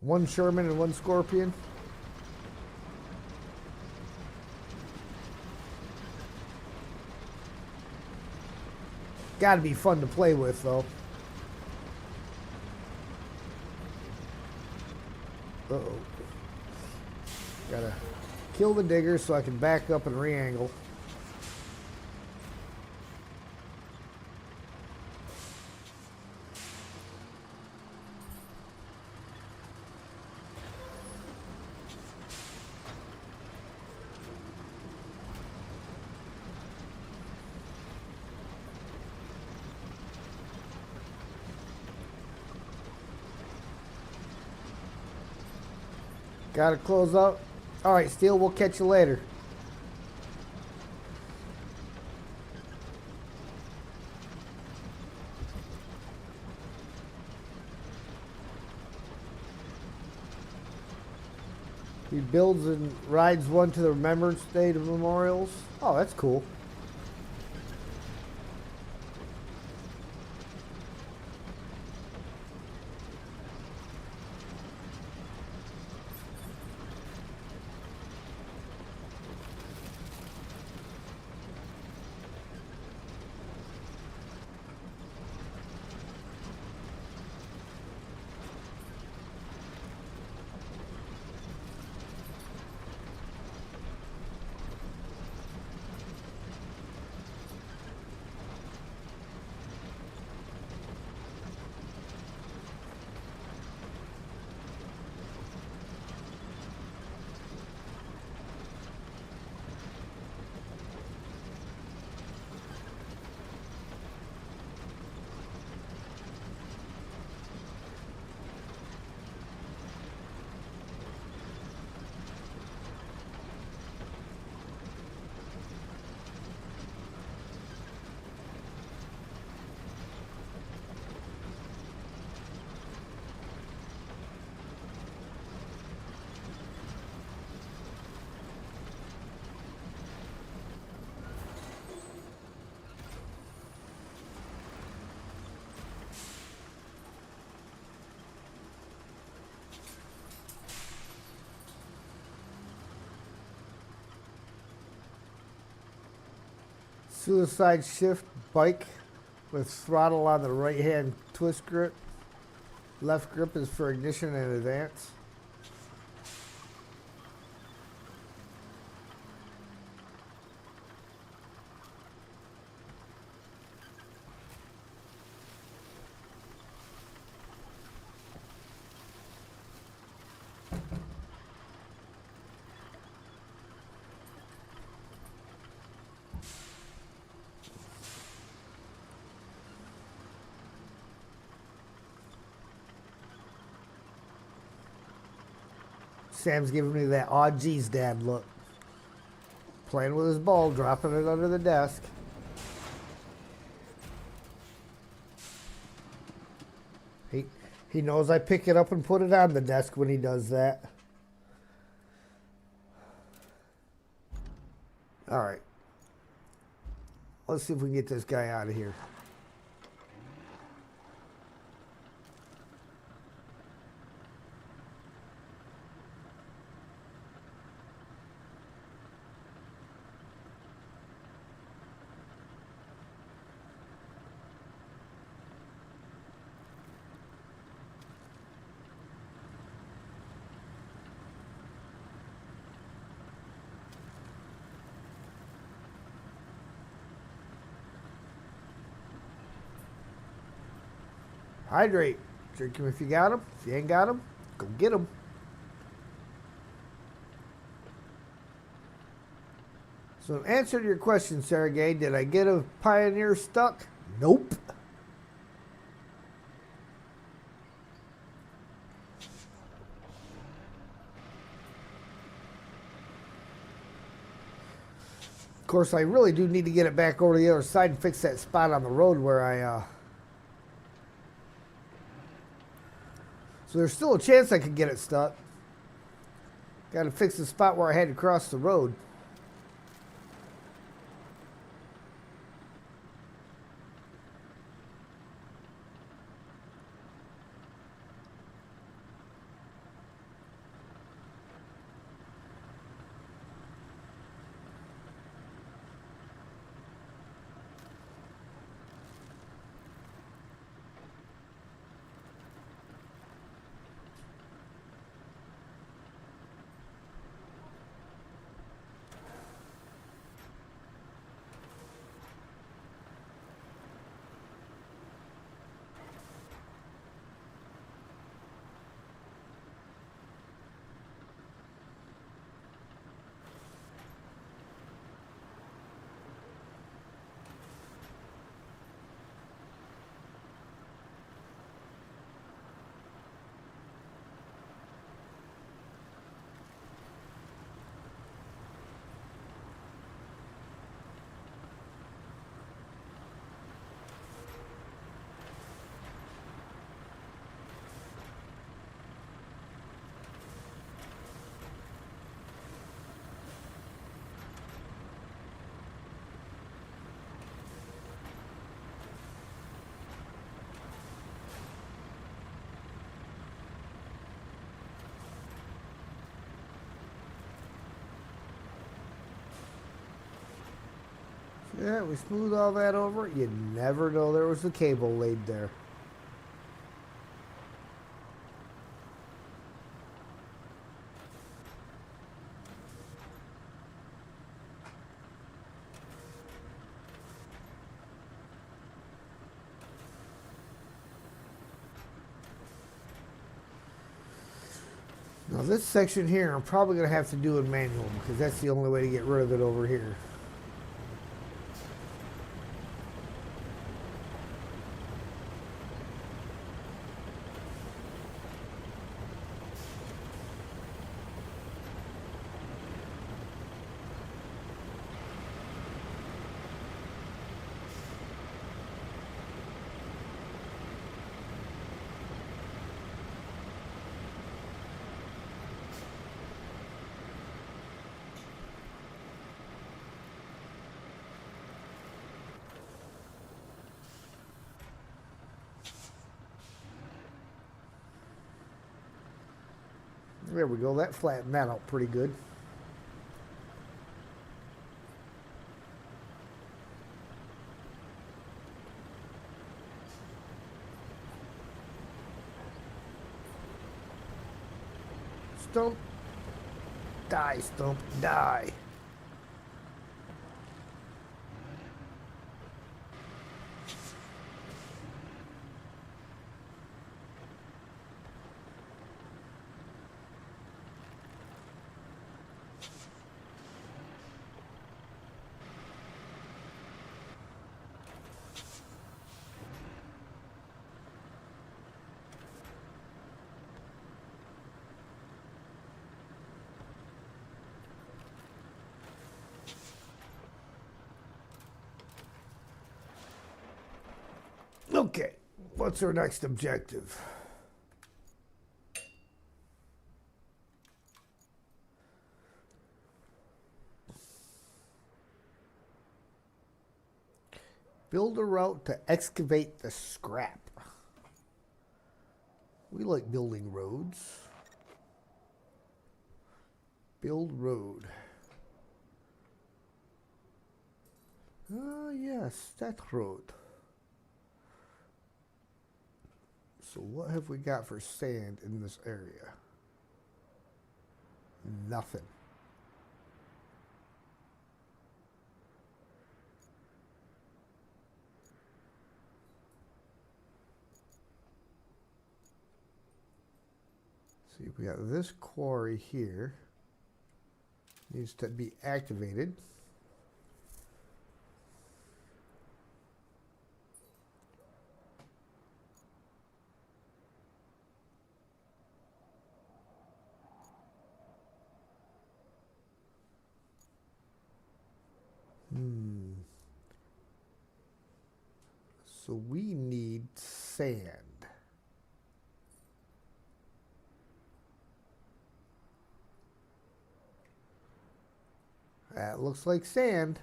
A: One Sherman and one Scorpion. Gotta be fun to play with, though. Uh-oh. Gotta kill the digger so I can back up and re-angle. Gotta close up. Alright, Steel, we'll catch you later. He builds and rides one to the Remembrance Day of Memorials. Oh, that's cool. Suicide shift bike with throttle on the right hand twist grip. Left grip is for ignition and advance. Sam's giving me that odd G's dad look. Playing with his ball, dropping it under the desk. He knows I pick it up and put it on the desk when he does that. All right. Let's see if we can get this guy out of here. Hydrate. Drink him if you got him. If you ain't got him, go get him. So in answer to your question, Sergey, did I get a Pioneer stuck? Nope. Of course, I really do need to get it back over to the other side and fix that spot on the road where I so there's still a chance I could get it stuck. Got to fix the spot where I had to cross the road. Yeah, we smooth all that over. You never know there was a cable laid there. Now this section here, I'm probably going to have to do in manual because that's the only way to get rid of it over here. There we go. That flattened that out pretty good. Stump. Die, Stump. Die. Okay, what's our next objective? Build a route to excavate the scrap. We like building roads. Build road. Ah, yes, that road. So what have we got for sand in this area? Nothing. See, we got this quarry here. Needs to be activated. So we need sand. That looks like sand.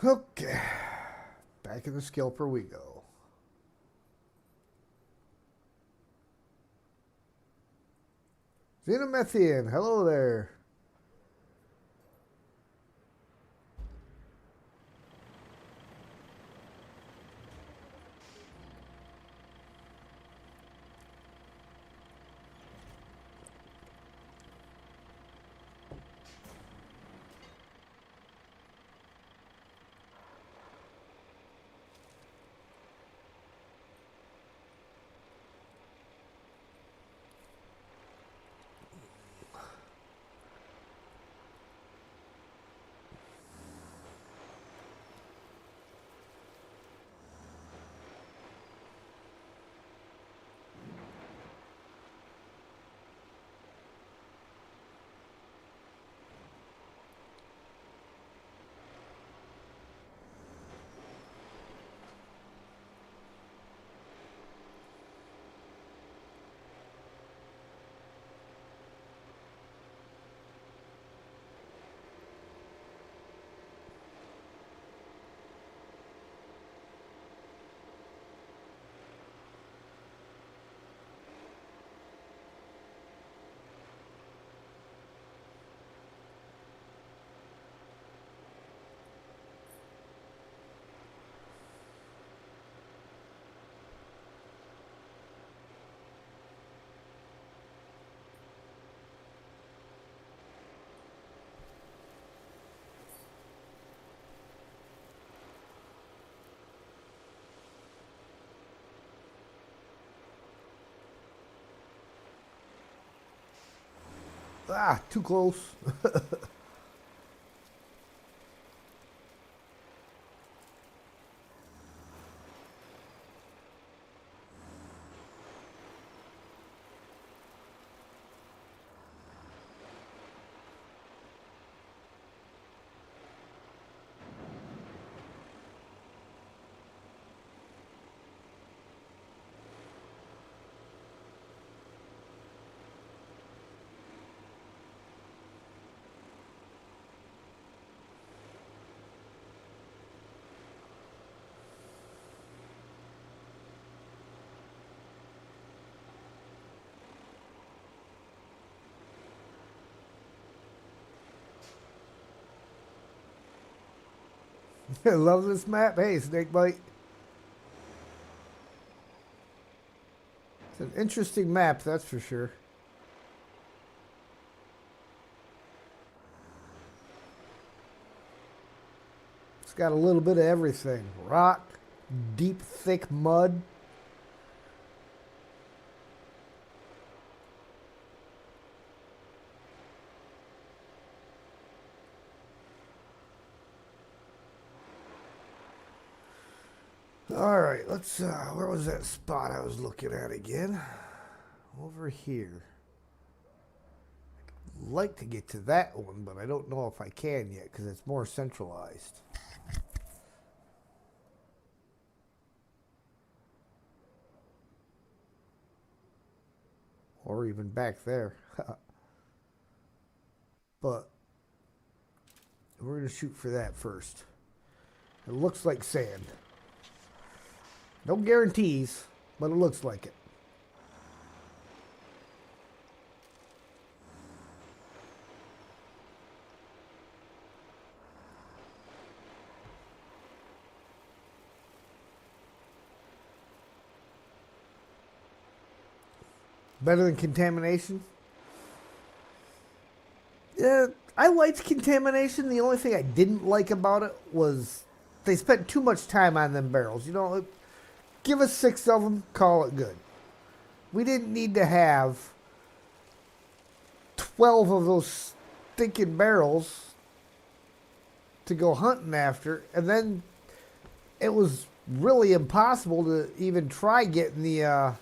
A: Okay. Back in the scalper we go. Xenomethian, hello there. Ah, too close. I love this map. Hey, Snakebite. It's an interesting map, that's for sure. It's got a little bit of everything. Rock, deep, thick mud. All right, let's, where was that spot I was looking at again? Over here. I'd like to get to that one, but I don't know if I can yet because it's more centralized. Or even back there. But we're going to shoot for that first. It looks like sand. No guarantees, but it looks like it. Better than contamination? Yeah, I liked contamination. The only thing I didn't like about it was they spent too much time on them barrels. You know, give us 6 of them, call it good. We didn't need to have 12 of those stinking barrels to go hunting after. And then it was really impossible to even try getting the...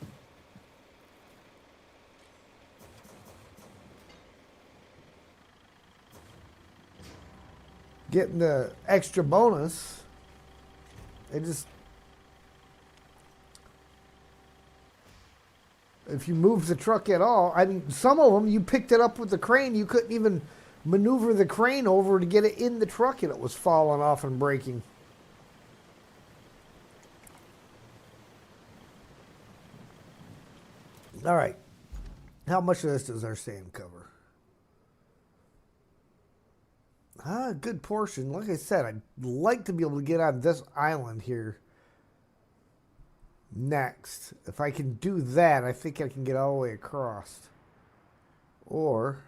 A: getting the extra bonus. It just... If you move the truck at all, I mean, some of them, you picked it up with the crane, you couldn't even maneuver the crane over to get it in the truck and it was falling off and breaking. All right. How much of this does our sand cover? A good portion. Like I said, I'd like to be able to get on this island here next. If I can do that, I think I can get all the way across. Or,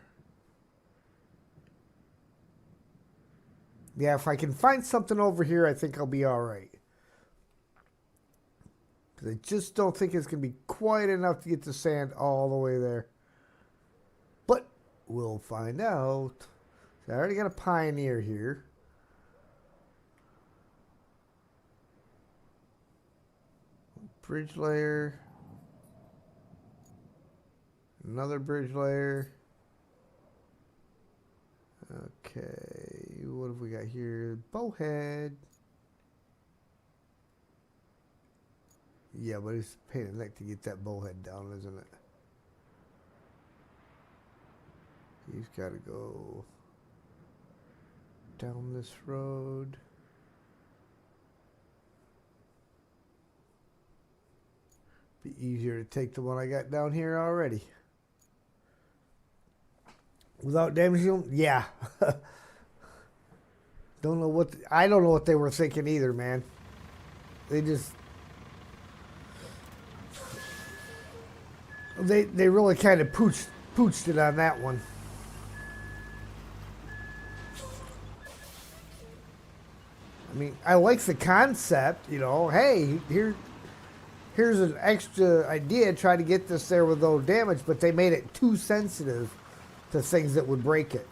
A: yeah, if I can find something over here, I think I'll be all right. Because I just don't think it's going to be quite enough to get the sand all the way there. But we'll find out. So I already got a Pioneer here. Bridge layer. Another bridge layer. Okay, what have we got here? Bowhead. Yeah, but it's a pain in the neck to get that bowhead down, isn't it? He's got to go down this road. Be easier to take the one I got down here already. Without damaging them? Yeah. I don't know what they were thinking either, man. They just... They really kind of pooched it on that one. I mean, I like the concept, you know. Hey, here's an extra idea. Try to get this there with no damage, but they made it too sensitive to things that would break it.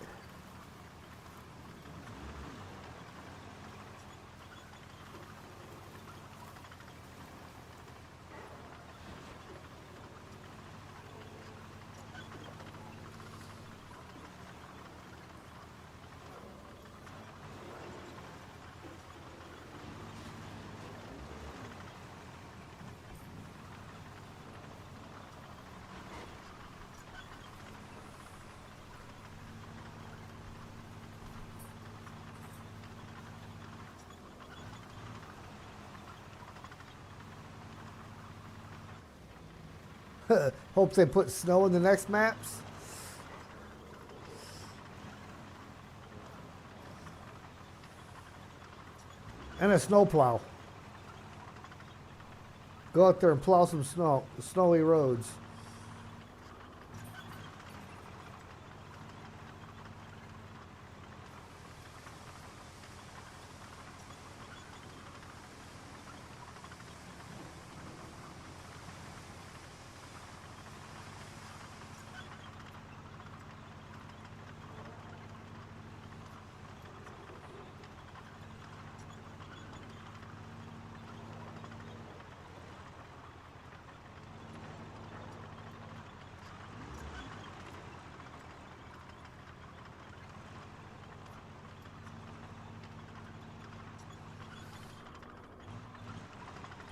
A: Hope they put snow in the next maps. And a snowplow. Go out there and plow some snow, snowy roads.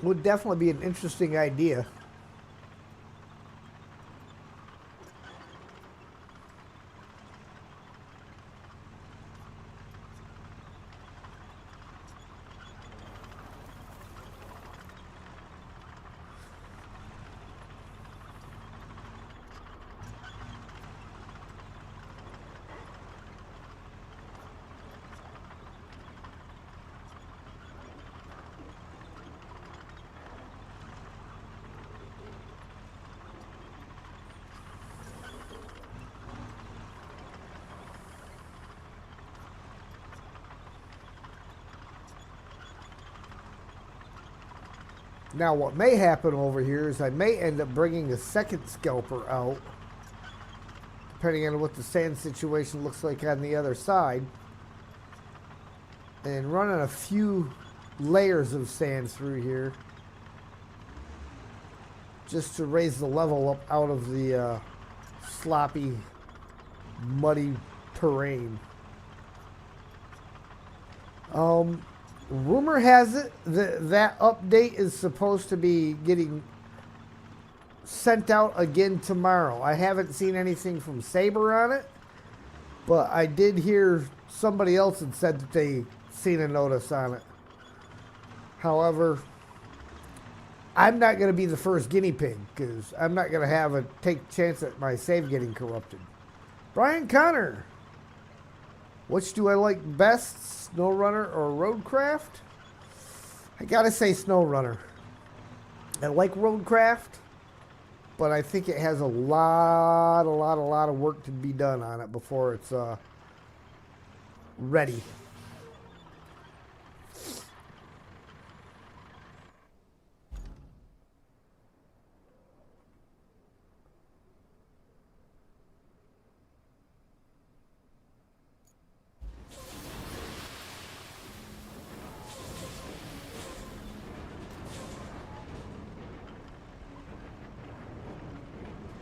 A: Would definitely be an interesting idea. Now, what may happen over here is I may end up bringing a second scalper out, depending on what the sand situation looks like on the other side, and running a few layers of sand through here just to raise the level up out of the sloppy, muddy terrain. Rumor has it that that update is supposed to be getting sent out again tomorrow. I haven't seen anything from Saber on it, but I did hear somebody else had said that they seen a notice on it. However, I'm not going to be the first guinea pig because I'm not going to have a take chance at my save getting corrupted. Brian Connor, which do I like best, SnowRunner or Roadcraft? I gotta say SnowRunner. I like Roadcraft, but I think it has a lot of work to be done on it before it's ready.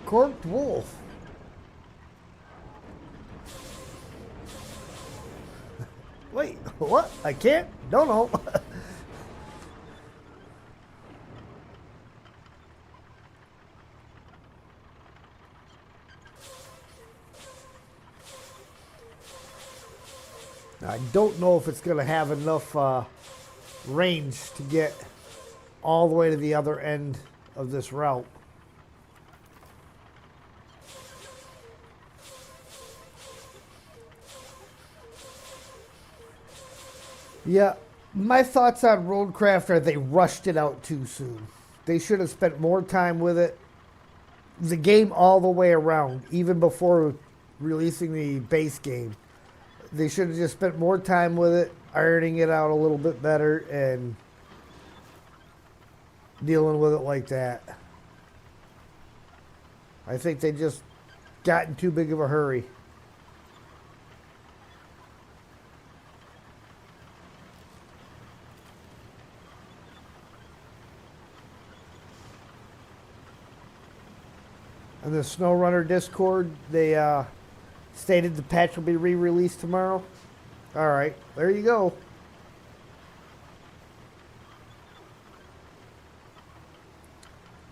A: Corked wolf. Wait, what? I can't? Don't know. I don't know if it's going to have enough range to get all the way to the other end of this route. Yeah, my thoughts on Roadcraft are they rushed it out too soon. They should have spent more time with it. The game all the way around, even before releasing the base game. They should have just spent more time with it, ironing it out a little bit better, and dealing with it like that. I think they just got in too big of a hurry. On the SnowRunner Discord, they stated the patch will be re-released tomorrow. All right, there you go.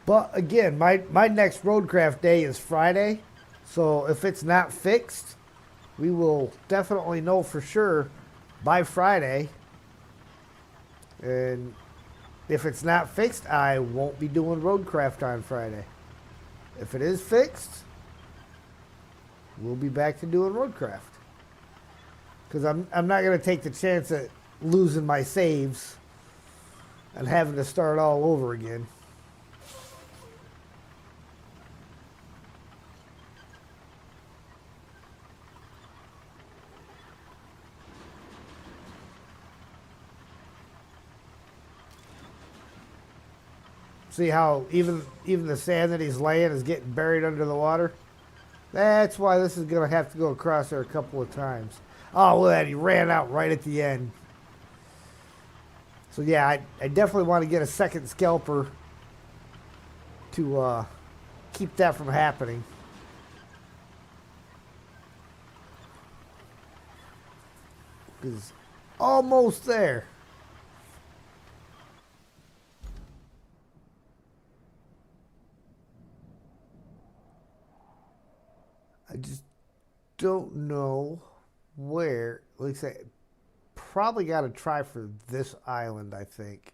A: But again, my next Roadcraft day is Friday. So if it's not fixed, we will definitely know for sure by Friday. And if it's not fixed, I won't be doing Roadcraft on Friday. If it is fixed, we'll be back to doing Roadcraft. Because I'm not going to take the chance at losing my saves and having to start all over again. See how even the sand that he's laying is getting buried under the water? That's why this is going to have to go across there a couple of times. Oh, look at that. He ran out right at the end. So, yeah, I definitely want to get a second scalper to keep that from happening. Because almost there. I just don't know where. Like I say, probably got to try for this island, I think.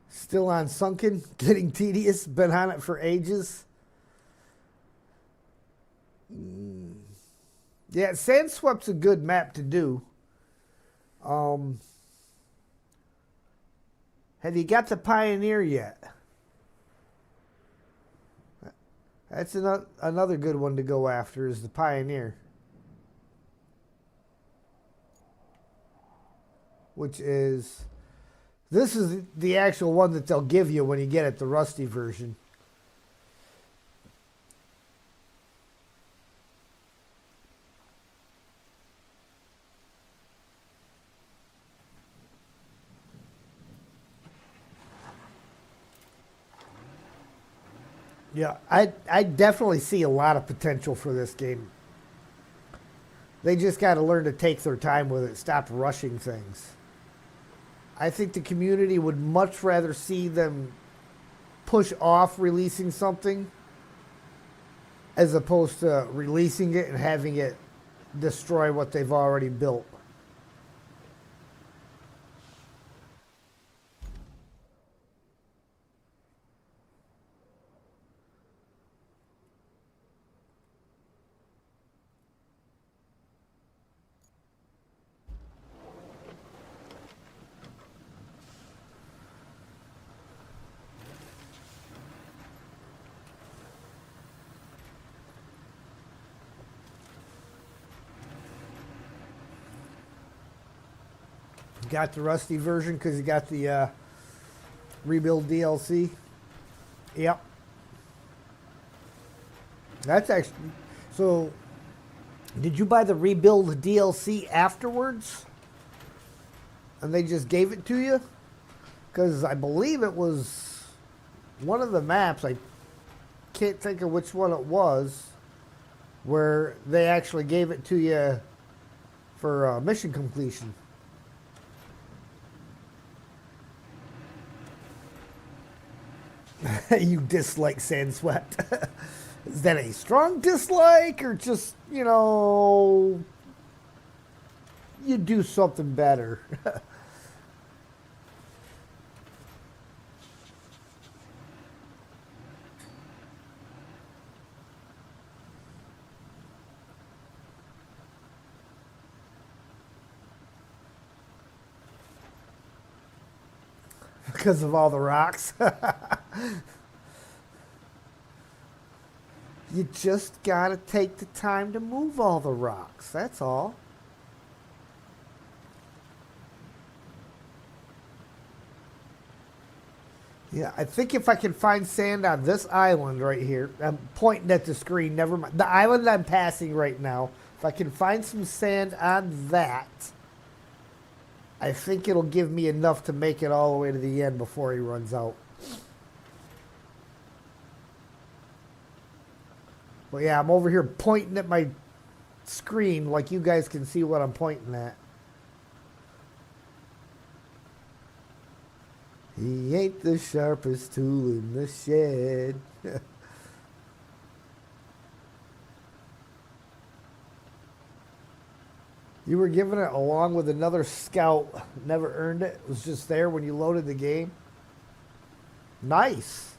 A: Still on Sunken, getting tedious. Been on it for ages. Yeah, Sandswep's a good map to do. Have you got the Pioneer yet? That's another good one to go after is the Pioneer. Which is... This is the actual one that they'll give you when you get it, the Rusty version. Yeah, I definitely see a lot of potential for this game. They just got to learn to take their time with it, stop rushing things. I think the community would much rather see them push off releasing something as opposed to releasing it and having it destroy what they've already built. Got the Rusty version because you got the Rebuild DLC. Yep. That's actually... So, did you buy the Rebuild DLC afterwards? And they just gave it to you? Because I believe it was one of the maps, I can't think of which one it was, where they actually gave it to you for mission completion. You dislike Sandswept. Is that a strong dislike or just, you know, you do something better? Because of all the rocks. You just gotta take the time to move all the rocks. That's all. Yeah, I think if I can find sand on this island right here, I'm pointing at the screen, never mind. The island I'm passing right now, if If I can find some sand on that, I think it'll give me enough to make it all the way to the end before he runs out. But yeah, I'm over here pointing at my screen like you guys can see what I'm pointing at. He ain't the sharpest tool in the shed. You were given it along with another scout. Never earned it. It was just there when you loaded the game. Nice.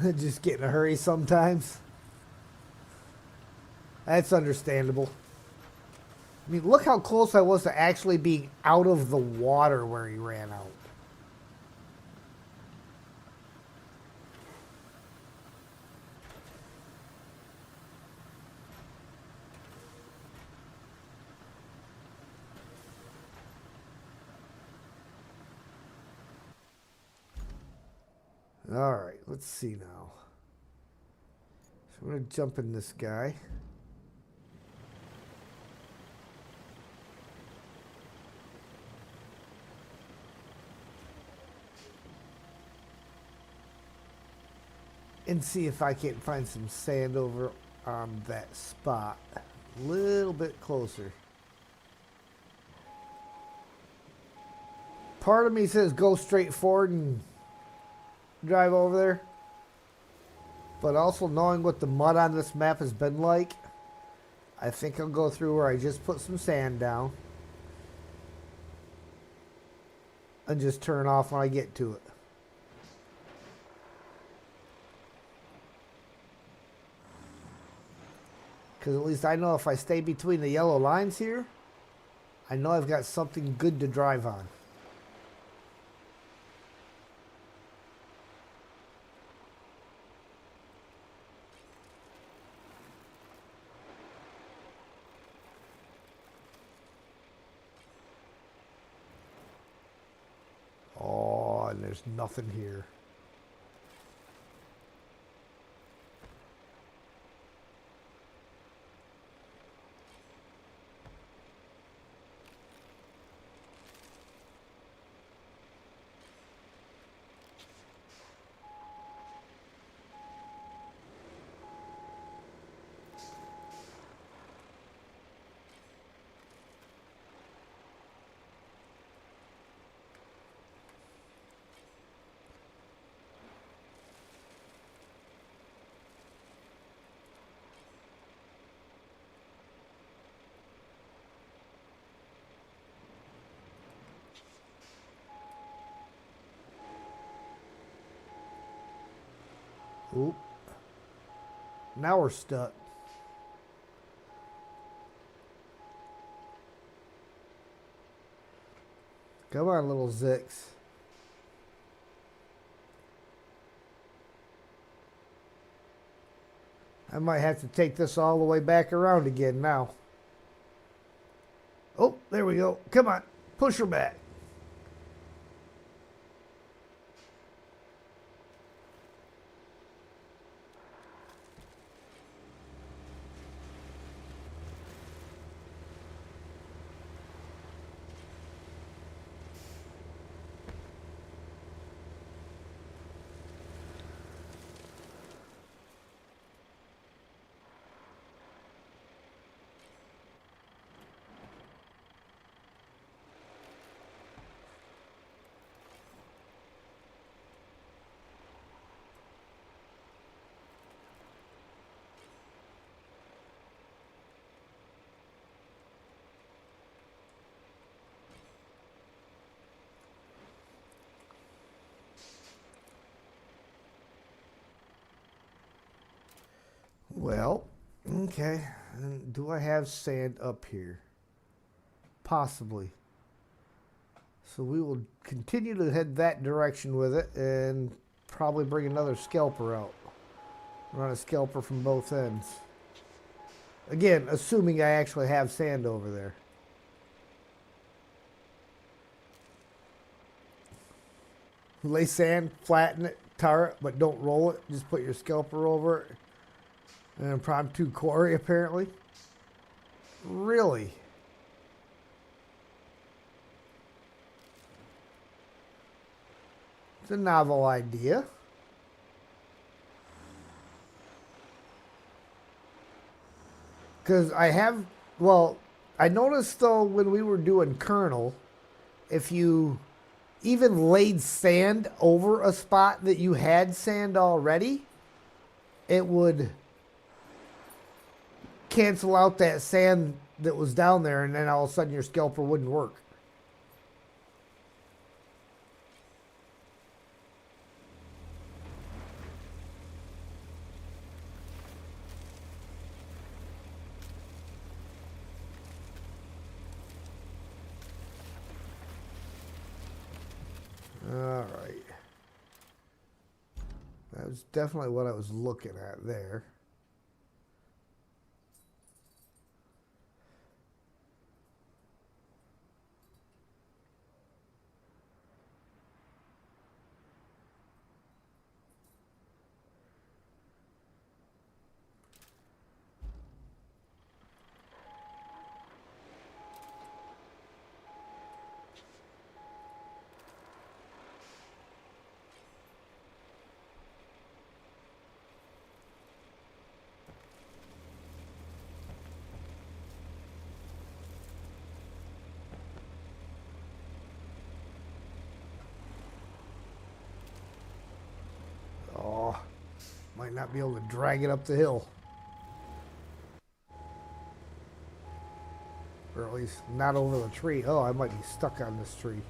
A: Just get in a hurry sometimes. That's understandable. I mean, look how close I was to actually being out of the water where he ran out. All right, let's see now. So I'm going to jump in this guy. And see if I can't find some sand over on that spot. A little bit closer. Part of me says go straight forward and drive over there. But also knowing what the mud on this map has been like, I think I'll go through where I just put some sand down. And just turn off when I get to it. Because at least I know if I stay between the yellow lines here, I know I've got something good to drive on. Oh, and there's nothing here. Oop. Now we're stuck. Come on, little Zix. I might have to take this all the way back around again now. Oh, there we go. Come on. Push her back. Well, okay. And do I have sand up here? Possibly. So we will continue to head that direction with it and probably bring another scalper out. Run a scalper from both ends. Again, assuming I actually have sand over there. Lay sand, flatten it, tar it, but don't roll it. Just put your scalper over it. An impromptu quarry, apparently. Really? It's a novel idea. Because I noticed though when we were doing Kernel, if you even laid sand over a spot that you had sand already, it would cancel out that sand that was down there, and then all of a sudden your scalper wouldn't work. All right. That was definitely what I was looking at there. Oh, might not be able to drag it up the hill. Or at least not over the tree. Oh, I might be stuck on this tree.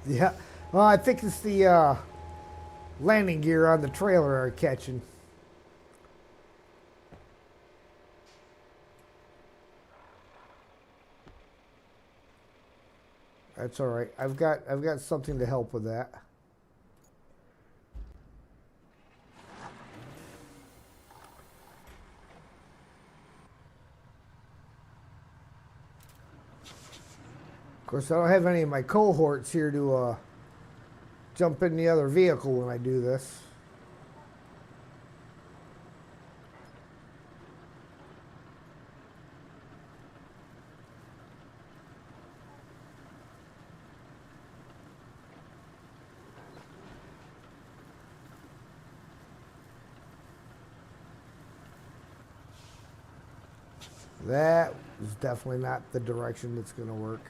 A: Yeah. Well, I think it's the landing gear on the trailer are catching. That's all right. I've got something to help with that. Of course, I don't have any of my cohorts here to jump in the other vehicle when I do this. That is definitely not the direction that's going to work.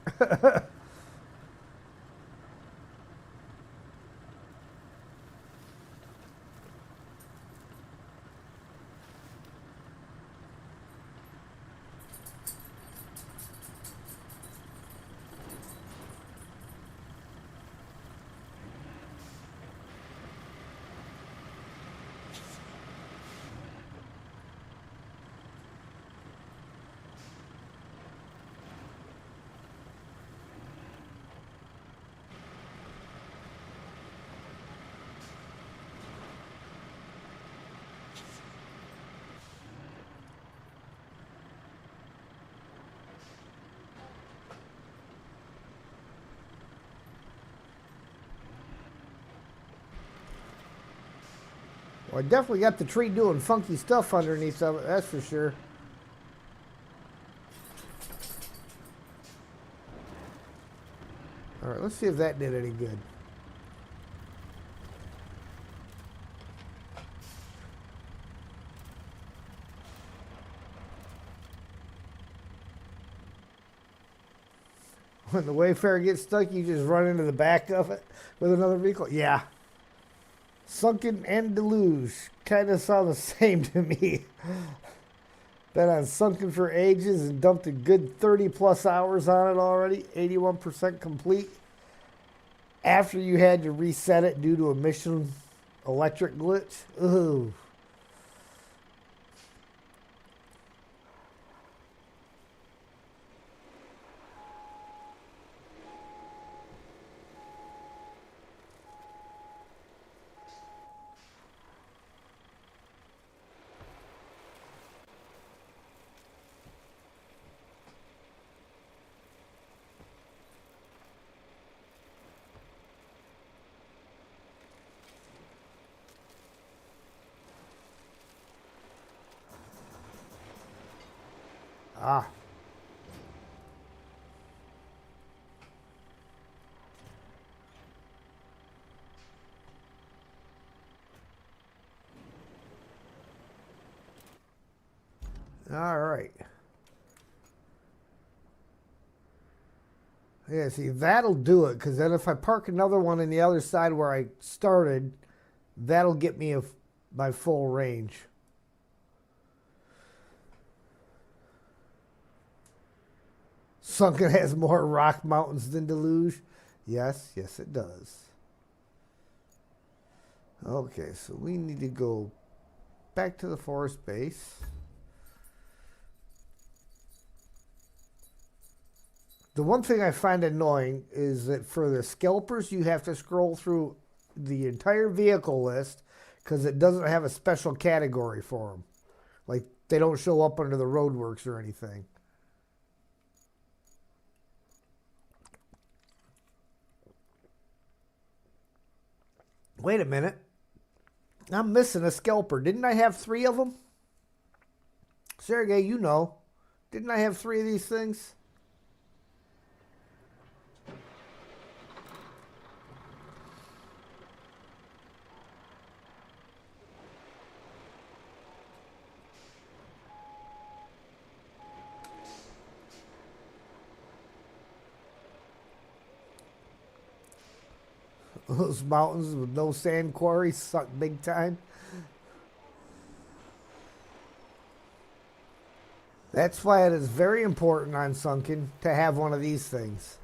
A: Well, I definitely got the tree doing funky stuff underneath of it, that's for sure. All right, let's see if that did any good. When the Wayfarer gets stuck, you just run into the back of it with another vehicle. Yeah. Sunken and deluge kind of sound the same to me. Been on Sunken for ages and dumped a good 30 plus hours on it already. 81% complete. After you had to reset it due to a mission electric glitch. Ooh. Ah. All right. Yeah, see, that'll do it. Because then if I park another one on the other side where I started, that'll get me my full range. Sunken has more rock mountains than Deluge. Yes, yes, it does. Okay, so we need to go back to the forest base. The one thing I find annoying is that for the scalpers, you have to scroll through the entire vehicle list because it doesn't have a special category for them. Like, they don't show up under the roadworks or anything. Wait a minute. I'm missing a scalper. Didn't I have 3 of them? Sergey, you know. Didn't I have 3 of these things? Those mountains with no sand quarries suck big time. That's why it is very important on Sunken to have one of these things.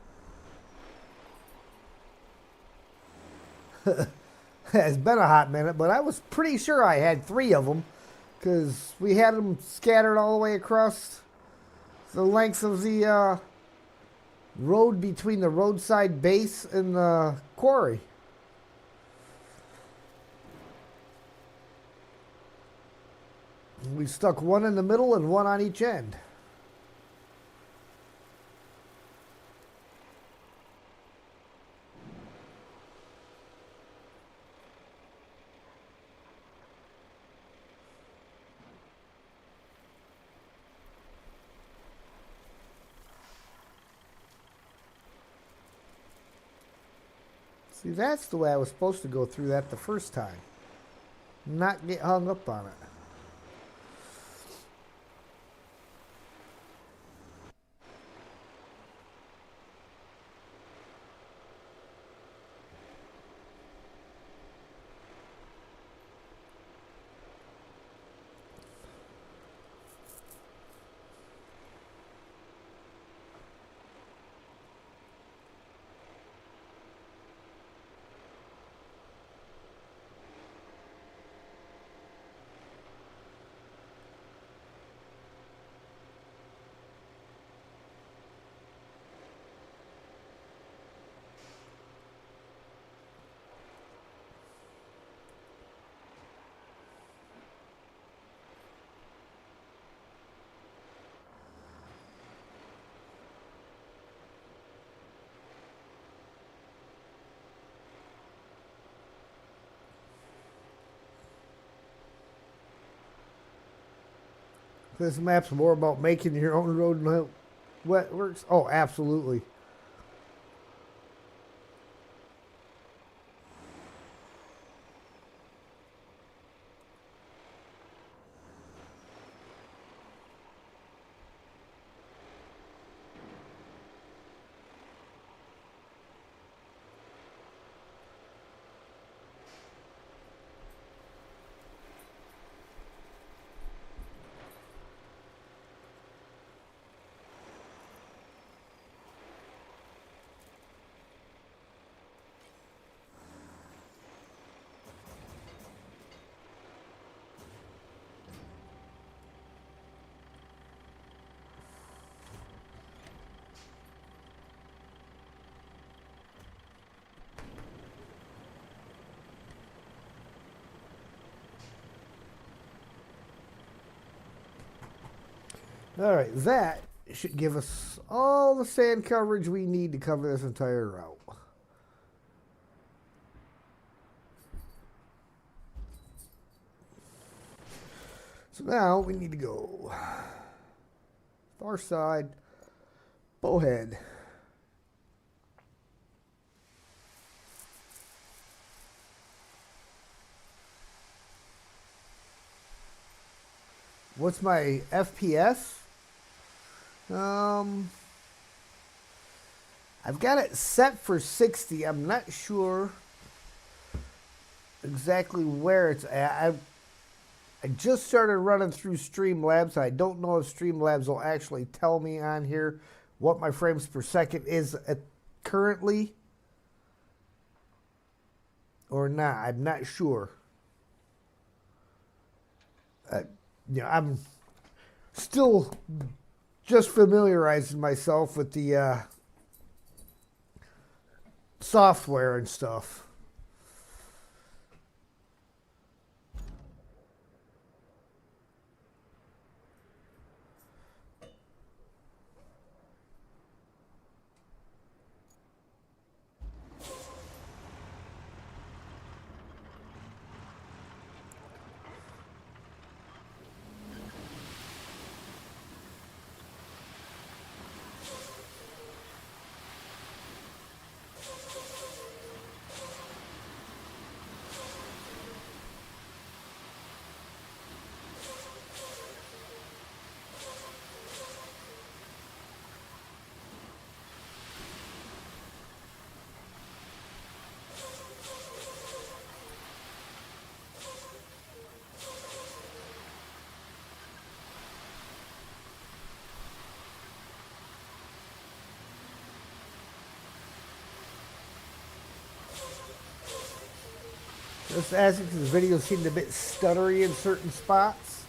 A: It's been a hot minute, but I was pretty sure I had 3 of them because we had them scattered all the way across the length of the road between the roadside base and the quarry. We stuck one in the middle and one on each end. See, that's the way I was supposed to go through that the first time. Not get hung up on it. This map's more about making your own road and what works. Oh, absolutely. All right, that should give us all the sand coverage we need to cover this entire route. So now we need to go far side, bowhead. What's my FPS? I've got it set for 60. I'm not sure exactly where it's at. I just started running through Streamlabs. I don't know if Streamlabs will actually tell me on here what my frames per second is currently or not. I'm not sure. I'm still just familiarizing myself with the software and stuff. Just as this video seemed a bit stuttery in certain spots.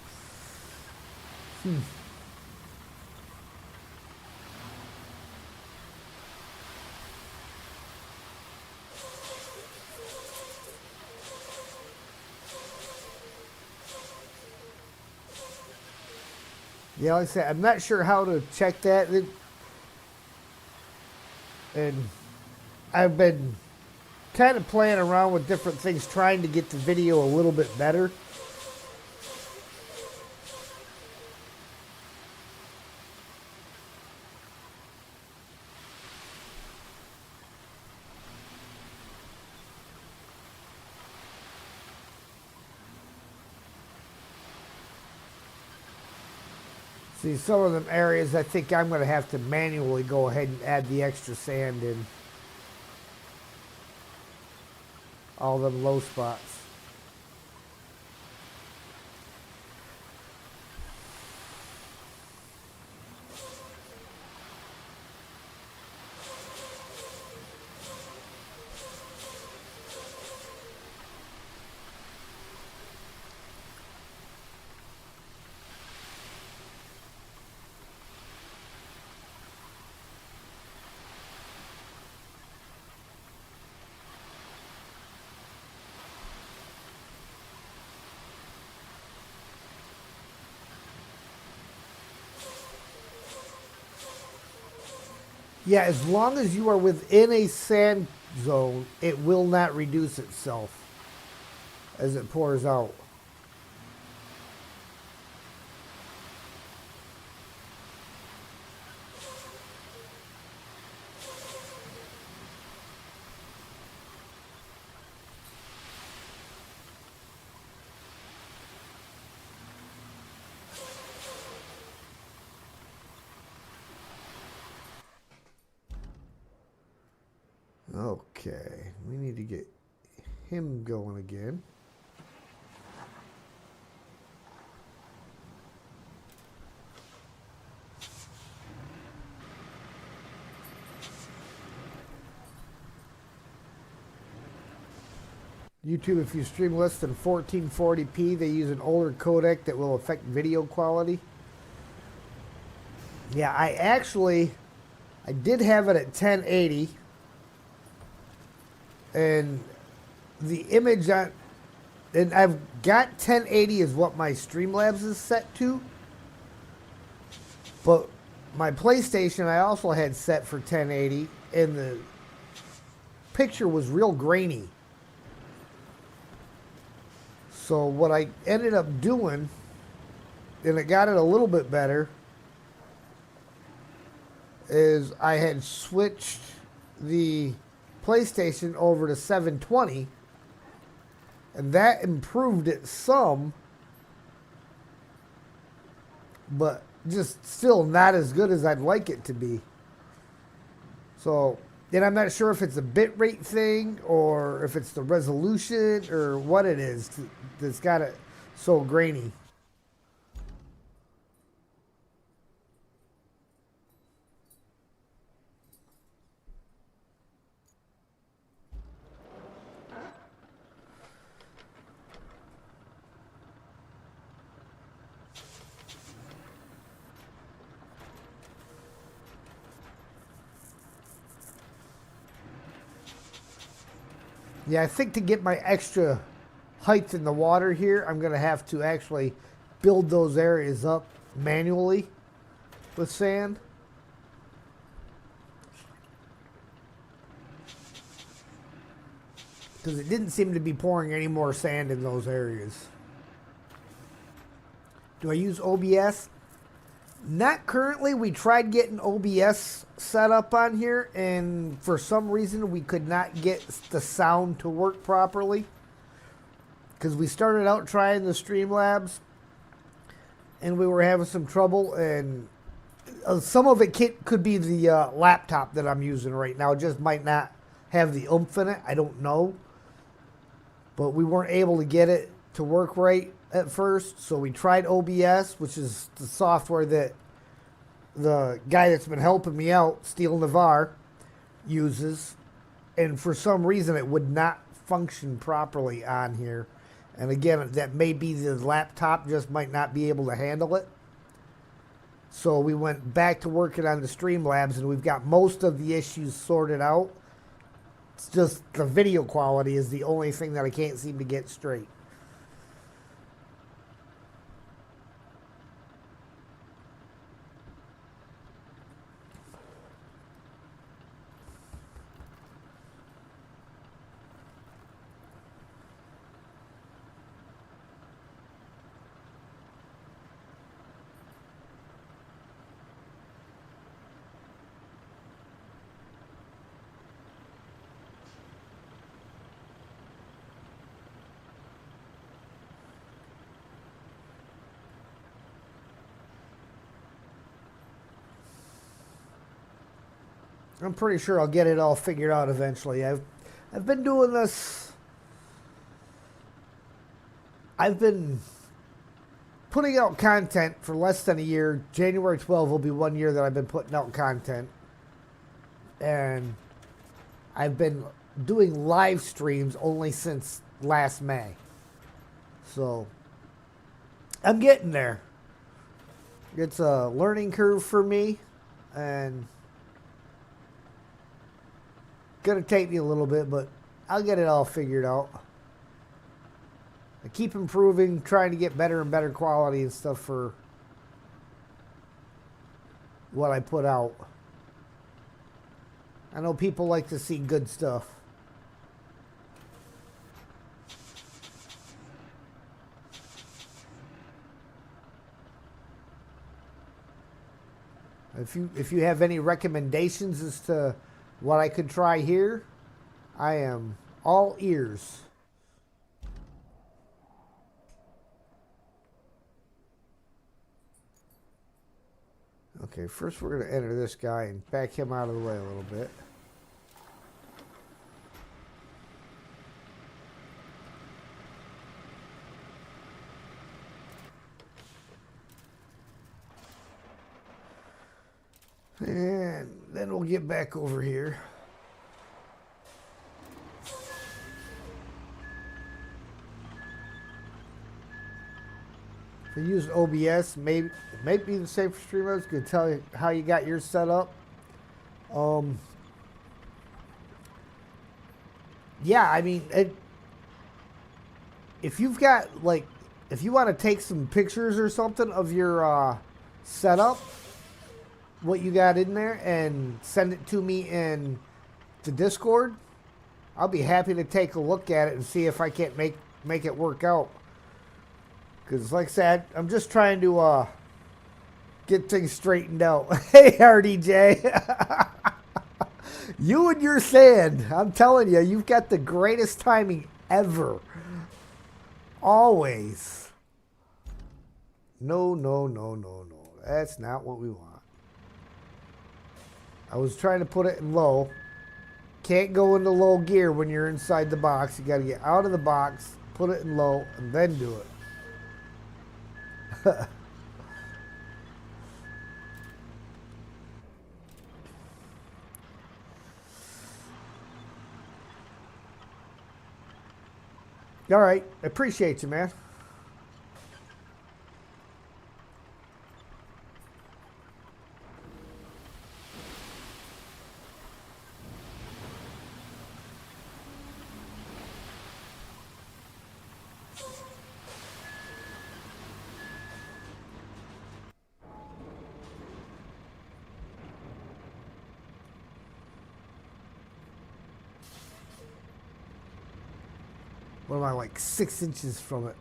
A: Yeah, like I said, I'm not sure how to check that. And I've been kind of playing around with different things, trying to get the video a little bit better. See, some of them areas I think I'm going to have to manually go ahead and add the extra sand in. All them low spots. Yeah, as long as you are within a sand zone, it will not reduce itself as it pours out. Okay, we need to get him going again. YouTube, if you stream less than 1440p, they use an older codec that will affect video quality. Yeah, I did have it at 1080. And the image and I've got 1080 is what my Streamlabs is set to. But my PlayStation I also had set for 1080, and the picture was real grainy. So what I ended up doing, and it got it a little bit better, is I had switched the PlayStation over to 720, and that improved it some, but just still not as good as I'd like it to be. So, and I'm not sure if it's a bitrate thing or if it's the resolution or what it is that's got it so grainy. Yeah, I think to get my extra height in the water here, I'm going to have to actually build those areas up manually with sand. Because it didn't seem to be pouring any more sand in those areas. Do I use OBS? Not currently. We tried getting OBS set up on here, and for some reason we could not get the sound to work properly. Because we started out trying the Streamlabs, and we were having some trouble, and some of it could be the laptop that I'm using right now. It just might not have the oomph in it. I don't know. But we weren't able to get it to work right at first, so we tried OBS, which is the software that the guy that's been helping me out, Steel Navar, uses, and for some reason it would not function properly on here. And again, that may be the laptop just might not be able to handle it. So we went back to working on the Streamlabs, and we've got most of the issues sorted out. It's just the video quality is the only thing that I can't seem to get straight. I'm pretty sure I'll get it all figured out eventually. I've been doing this. I've been putting out content for less than a year. January 12th will be 1 year that I've been putting out content. And I've been doing live streams only since last May. So I'm getting there. It's a learning curve for me, and gonna take me a little bit, but I'll get it all figured out. I keep improving, trying to get better and better quality and stuff for what I put out. I know people like to see good stuff. If you have any recommendations as to what I could try here, I am all ears. Okay, first we're going to enter this guy and back him out of the way a little bit. And then we'll get back over here. If you use OBS, maybe it may be the same for Streamlabs. Could tell you how you got yours set up. Yeah, I mean, if you've got if you want to take some pictures or something of your setup, what you got in there and send it to me in the Discord, I'll be happy to take a look at it and see if I can't make it work out. Because like I said, I'm just trying to get things straightened out. Hey, RDJ. You and your sand. I'm telling you, you've got the greatest timing ever. Always. No, no, no, no, no. That's not what we want. I was trying to put it in low. Can't go into low gear when you're inside the box. You got to get out of the box, put it in low, and then do it. All right. I appreciate you, man. What am I, like 6 inches from it?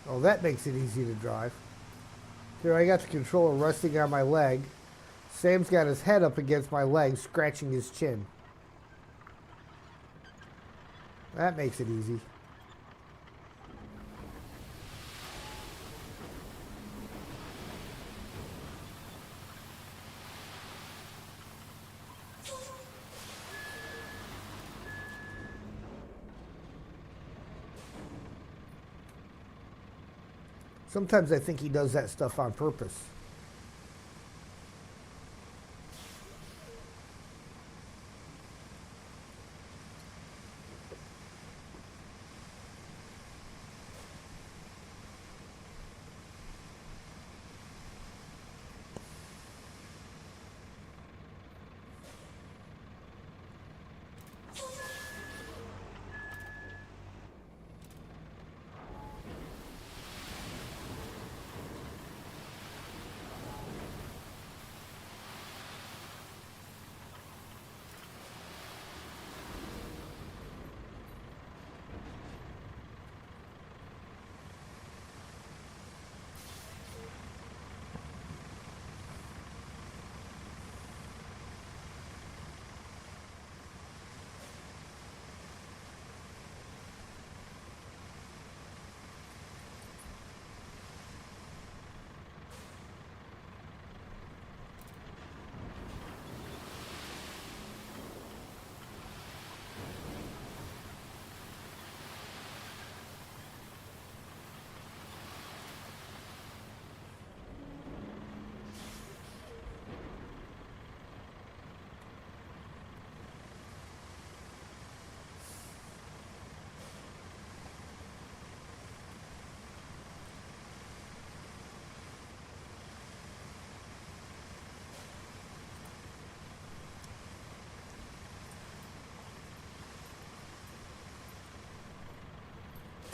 A: Oh, that makes it easy to drive. Here, I got the controller resting on my leg. Sam's got his head up against my leg, scratching his chin. That makes it easy. Sometimes I think he does that stuff on purpose.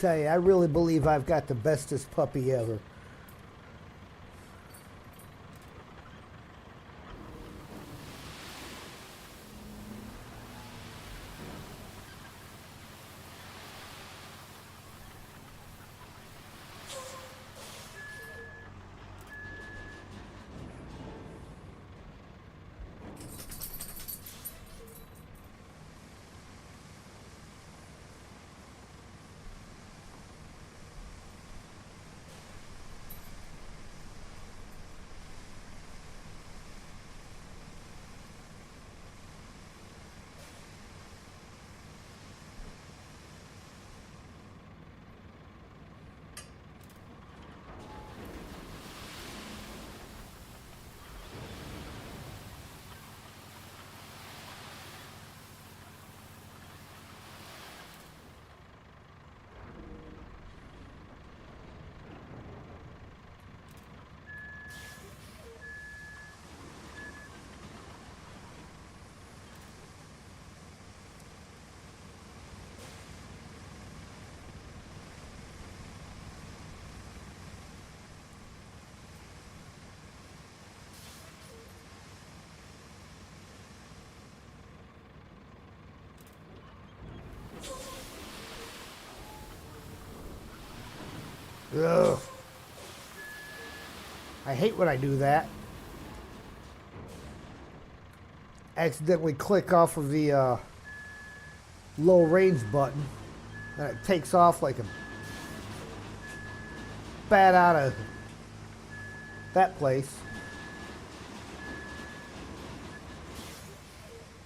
A: Tell you, I really believe I've got the bestest puppy ever. Ugh. I hate when I do that. Accidentally click off of the low range button, and it takes off like a bat out of that place.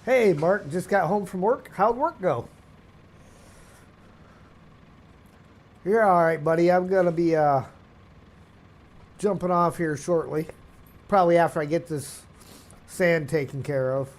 A: Hey, Mark, just got home from work. How'd work go? You're all right, buddy. I'm gonna be jumping off here shortly. Probably after I get this sand taken care of.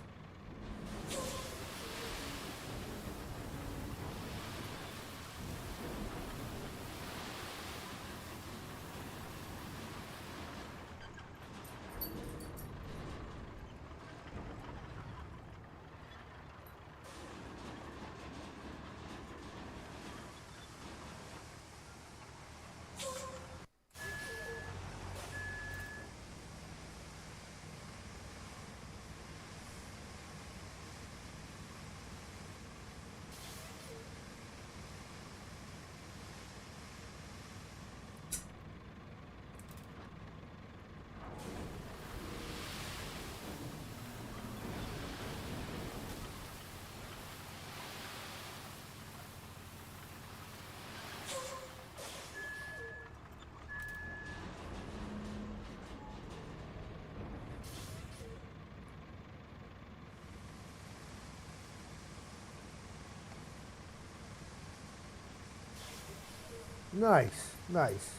A: Nice, nice.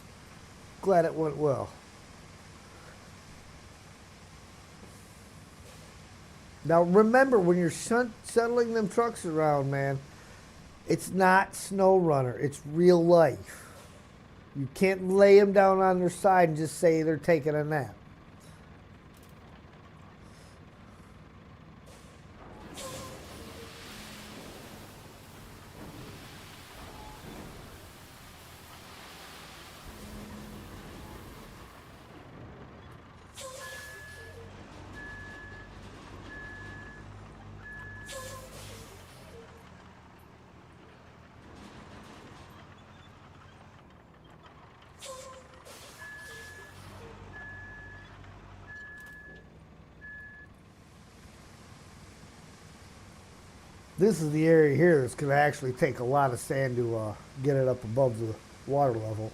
A: Glad it went well. Now remember, when you're shuttling them trucks around, man, it's not Snow Runner. It's real life. You can't lay them down on their side and just say they're taking a nap. This is the area here that's going to actually take a lot of sand to get it up above the water level.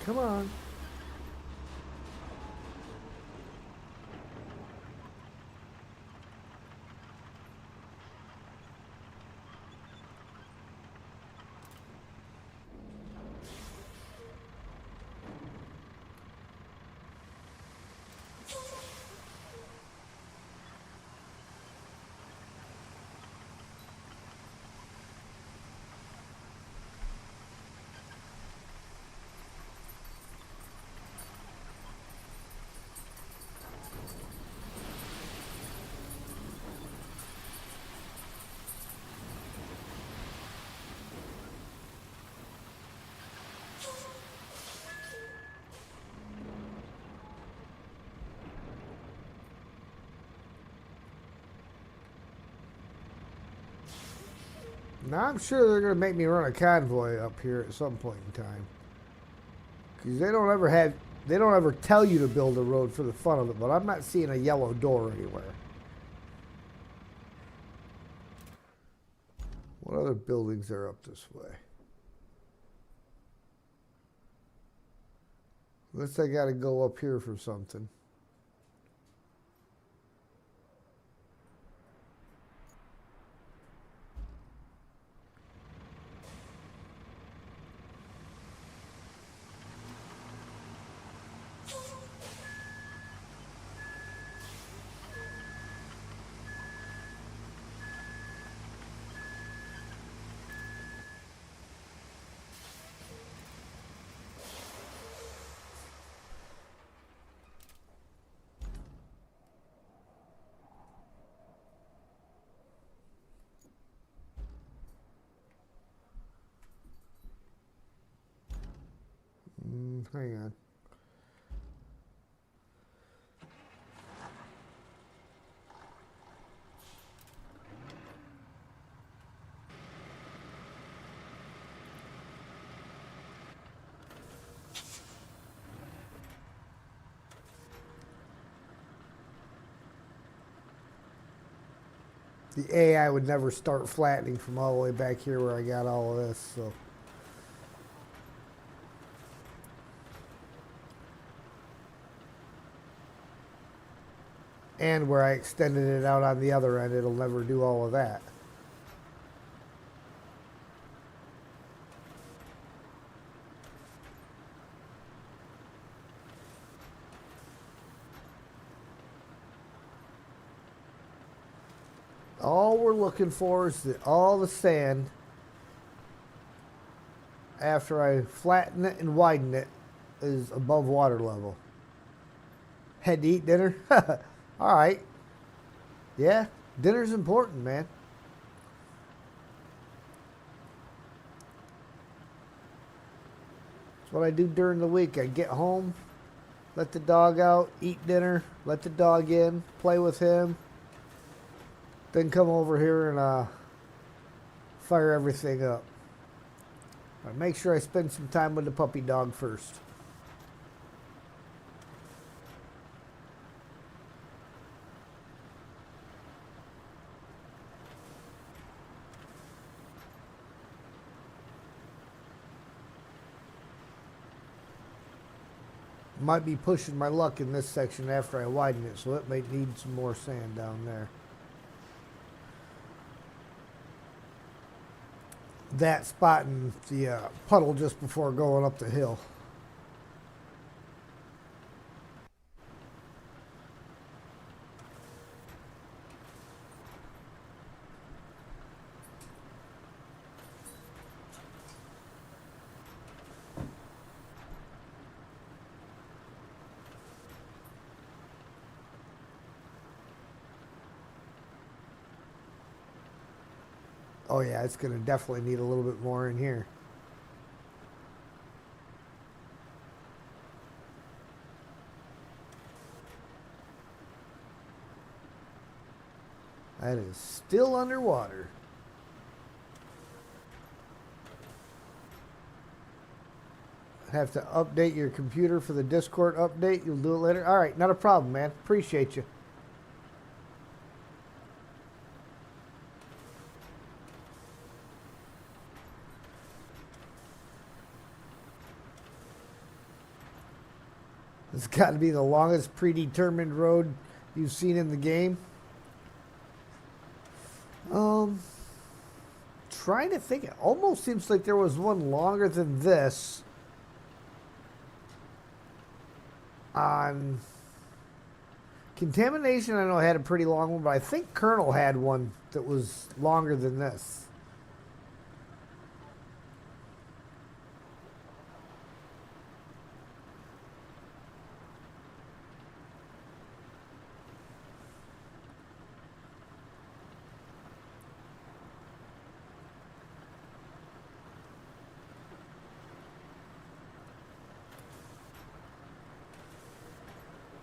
A: Come on. Now I'm sure they're going to make me run a convoy up here at some point in time. Because they don't ever tell you to build a road for the fun of it, but I'm not seeing a yellow door anywhere. What other buildings are up this way? Unless I got to go up here for something. Hang on. The AI would never start flattening from all the way back here where I got all of this, so. And where I extended it out on the other end, it'll never do all of that. All we're looking for is all the sand, after I flatten it and widen it, is above water level. Had to eat dinner? All right. Yeah, dinner's important, man. It's what I do during the week. I get home, let the dog out, eat dinner, let the dog in, play with him, then come over here and fire everything up. But make sure I spend some time with the puppy dog first. Might be pushing my luck in this section after I widen it, so it may need some more sand down there. That spot in the puddle just before going up the hill. Oh yeah, it's going to definitely need a little bit more in here. That is still underwater. Have to update your computer for the Discord update. You'll do it later. All right, not a problem, man. Appreciate you. It's got to be the longest predetermined road you've seen in the game. Trying to think. It almost seems like there was one longer than this on Contamination. I know had a pretty long one, but I think Colonel had one that was longer than this.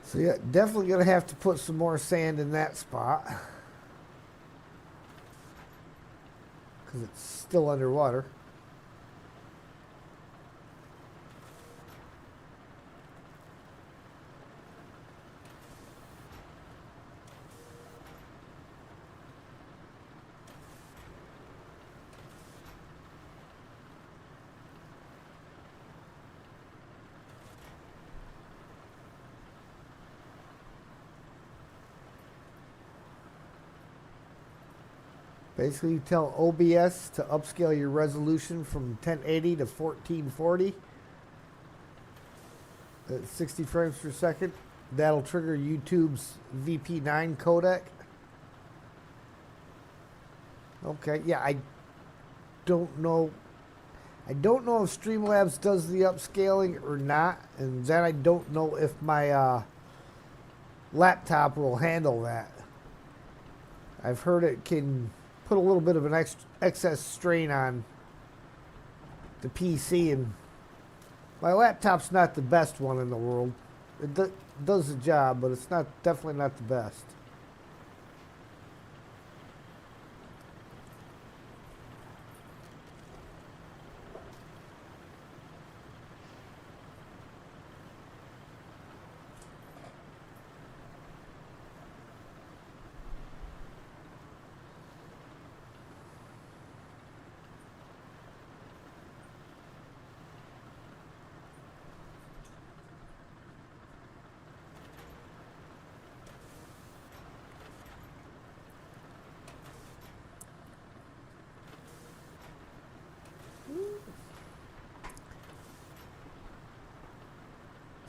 A: So yeah, definitely going to have to put some more sand in that spot because it's still underwater. Basically, you tell OBS to upscale your resolution from 1080 to 1440 at 60 frames per second. That'll trigger YouTube's VP9 codec. Okay, yeah, I don't know. I don't know if Streamlabs does the upscaling or not, and then I don't know if my laptop will handle that. I've heard it can put a little bit of an excess strain on the PC, and my laptop's not the best one in the world. It does the job, but it's definitely not the best.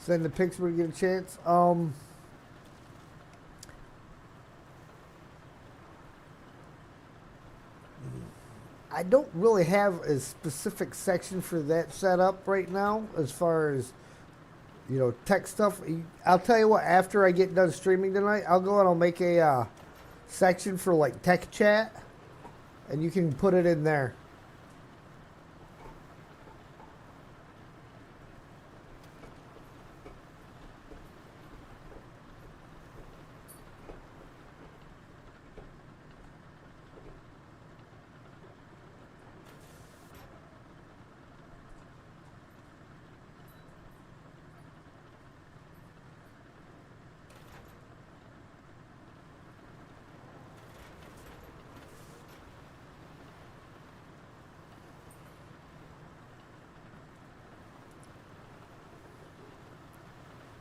A: Send the pics when you get a chance. I don't really have a specific section for that set up right now as far as, you know, tech stuff. I'll tell you what, after I get done streaming tonight, I'll go and I'll make a section for like tech chat, and you can put it in there.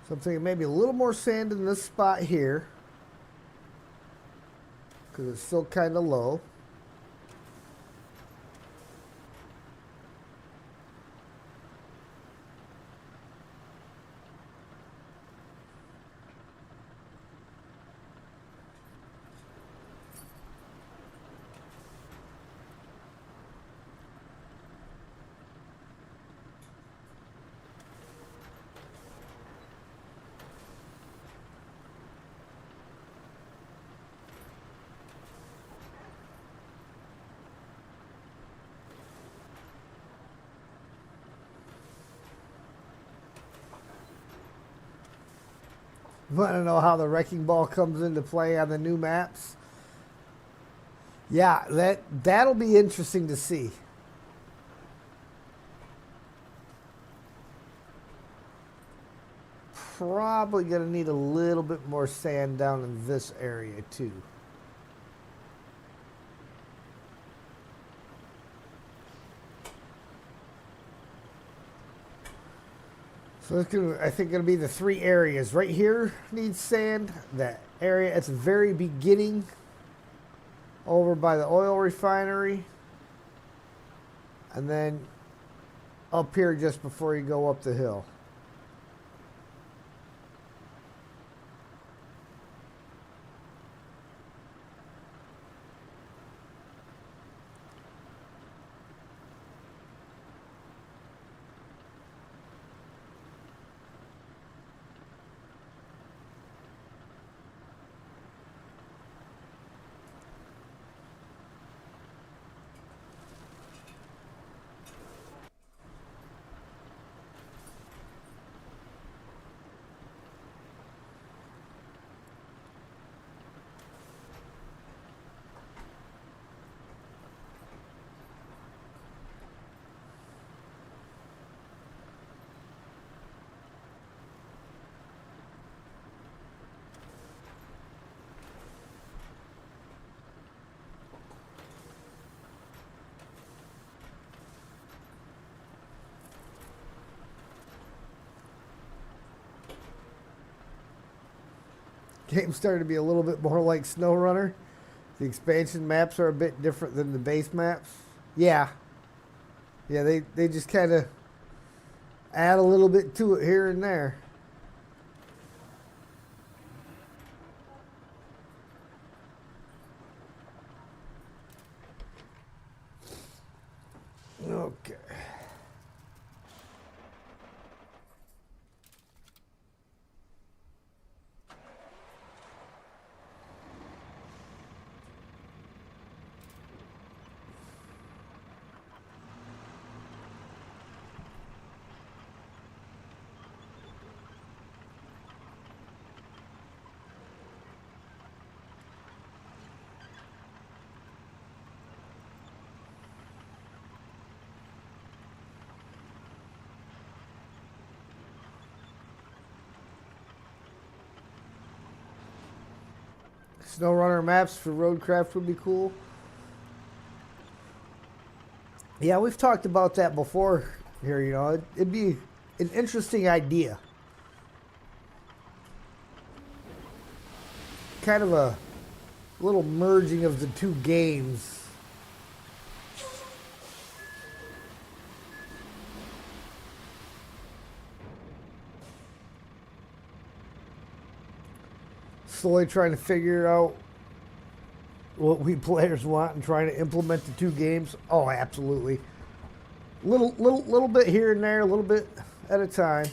A: So I'm thinking maybe a little more sand in this spot here because it's still kind of low. Want to know how the wrecking ball comes into play on the new maps? Yeah, that'll be interesting to see. Probably going to need a little bit more sand down in this area too. So it's gonna, I think, gonna be the three areas. Right here needs sand. That area at the very beginning, over by the oil refinery, and then up here just before you go up the hill. Game's starting to be a little bit more like SnowRunner. The expansion maps are a bit different than the base maps. Yeah. Yeah, they just kind of add a little bit to it here and there. Okay. SnowRunner maps for Roadcraft would be cool. Yeah, we've talked about that before here, you know. It'd be an interesting idea. Kind of a little merging of the two games. Slowly trying to figure out what we players want and trying to implement the two games. Oh, absolutely. Little bit here and there, a little bit at a time.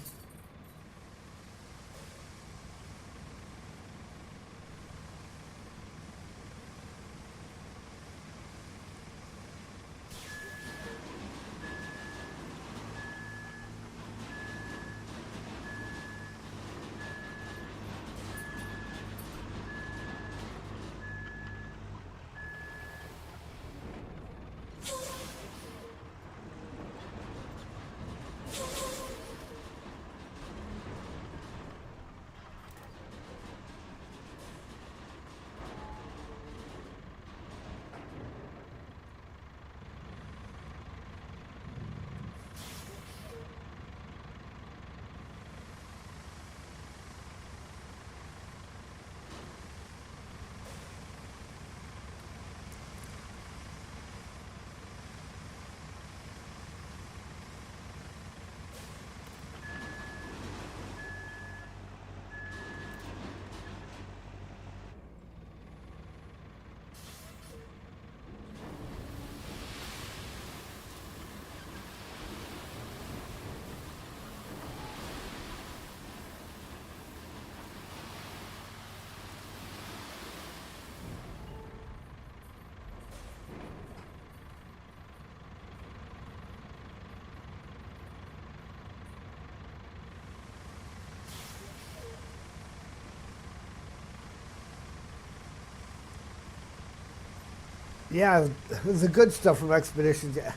A: Yeah, the good stuff from Expeditions. Yeah.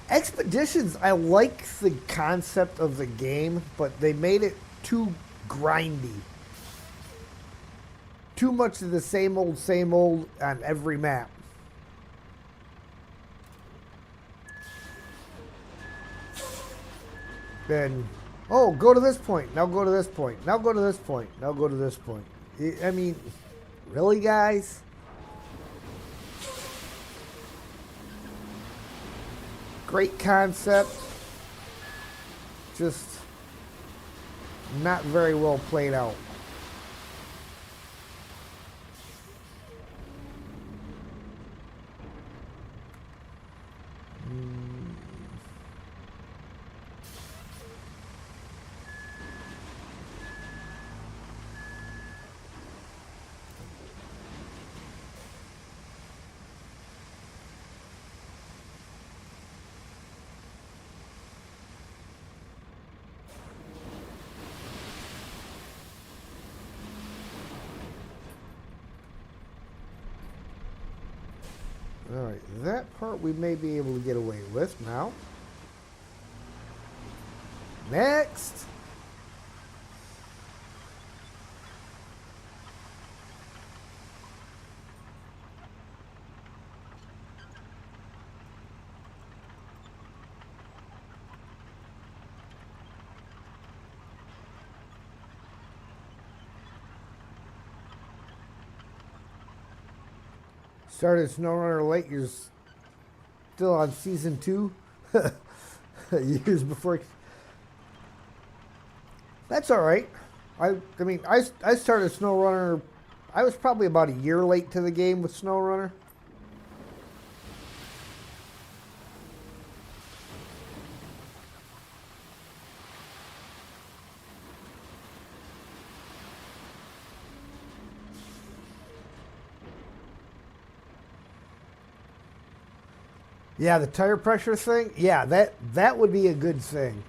A: Expeditions, I like the concept of the game, but they made it too grindy. Too much of the same old on every map. Then Oh, go to this point. Now go to this point. Now go to this point. Now go to this point. I mean, really, guys? Great concept. Just not very well played out. Alright, that part we may be able to get away with now. Next! Started SnowRunner late, you're still on season 2. Years before. That's alright. I mean, I started SnowRunner, I was probably about a year late to the game with SnowRunner. Yeah, the tire pressure thing. Yeah, that would be a good thing.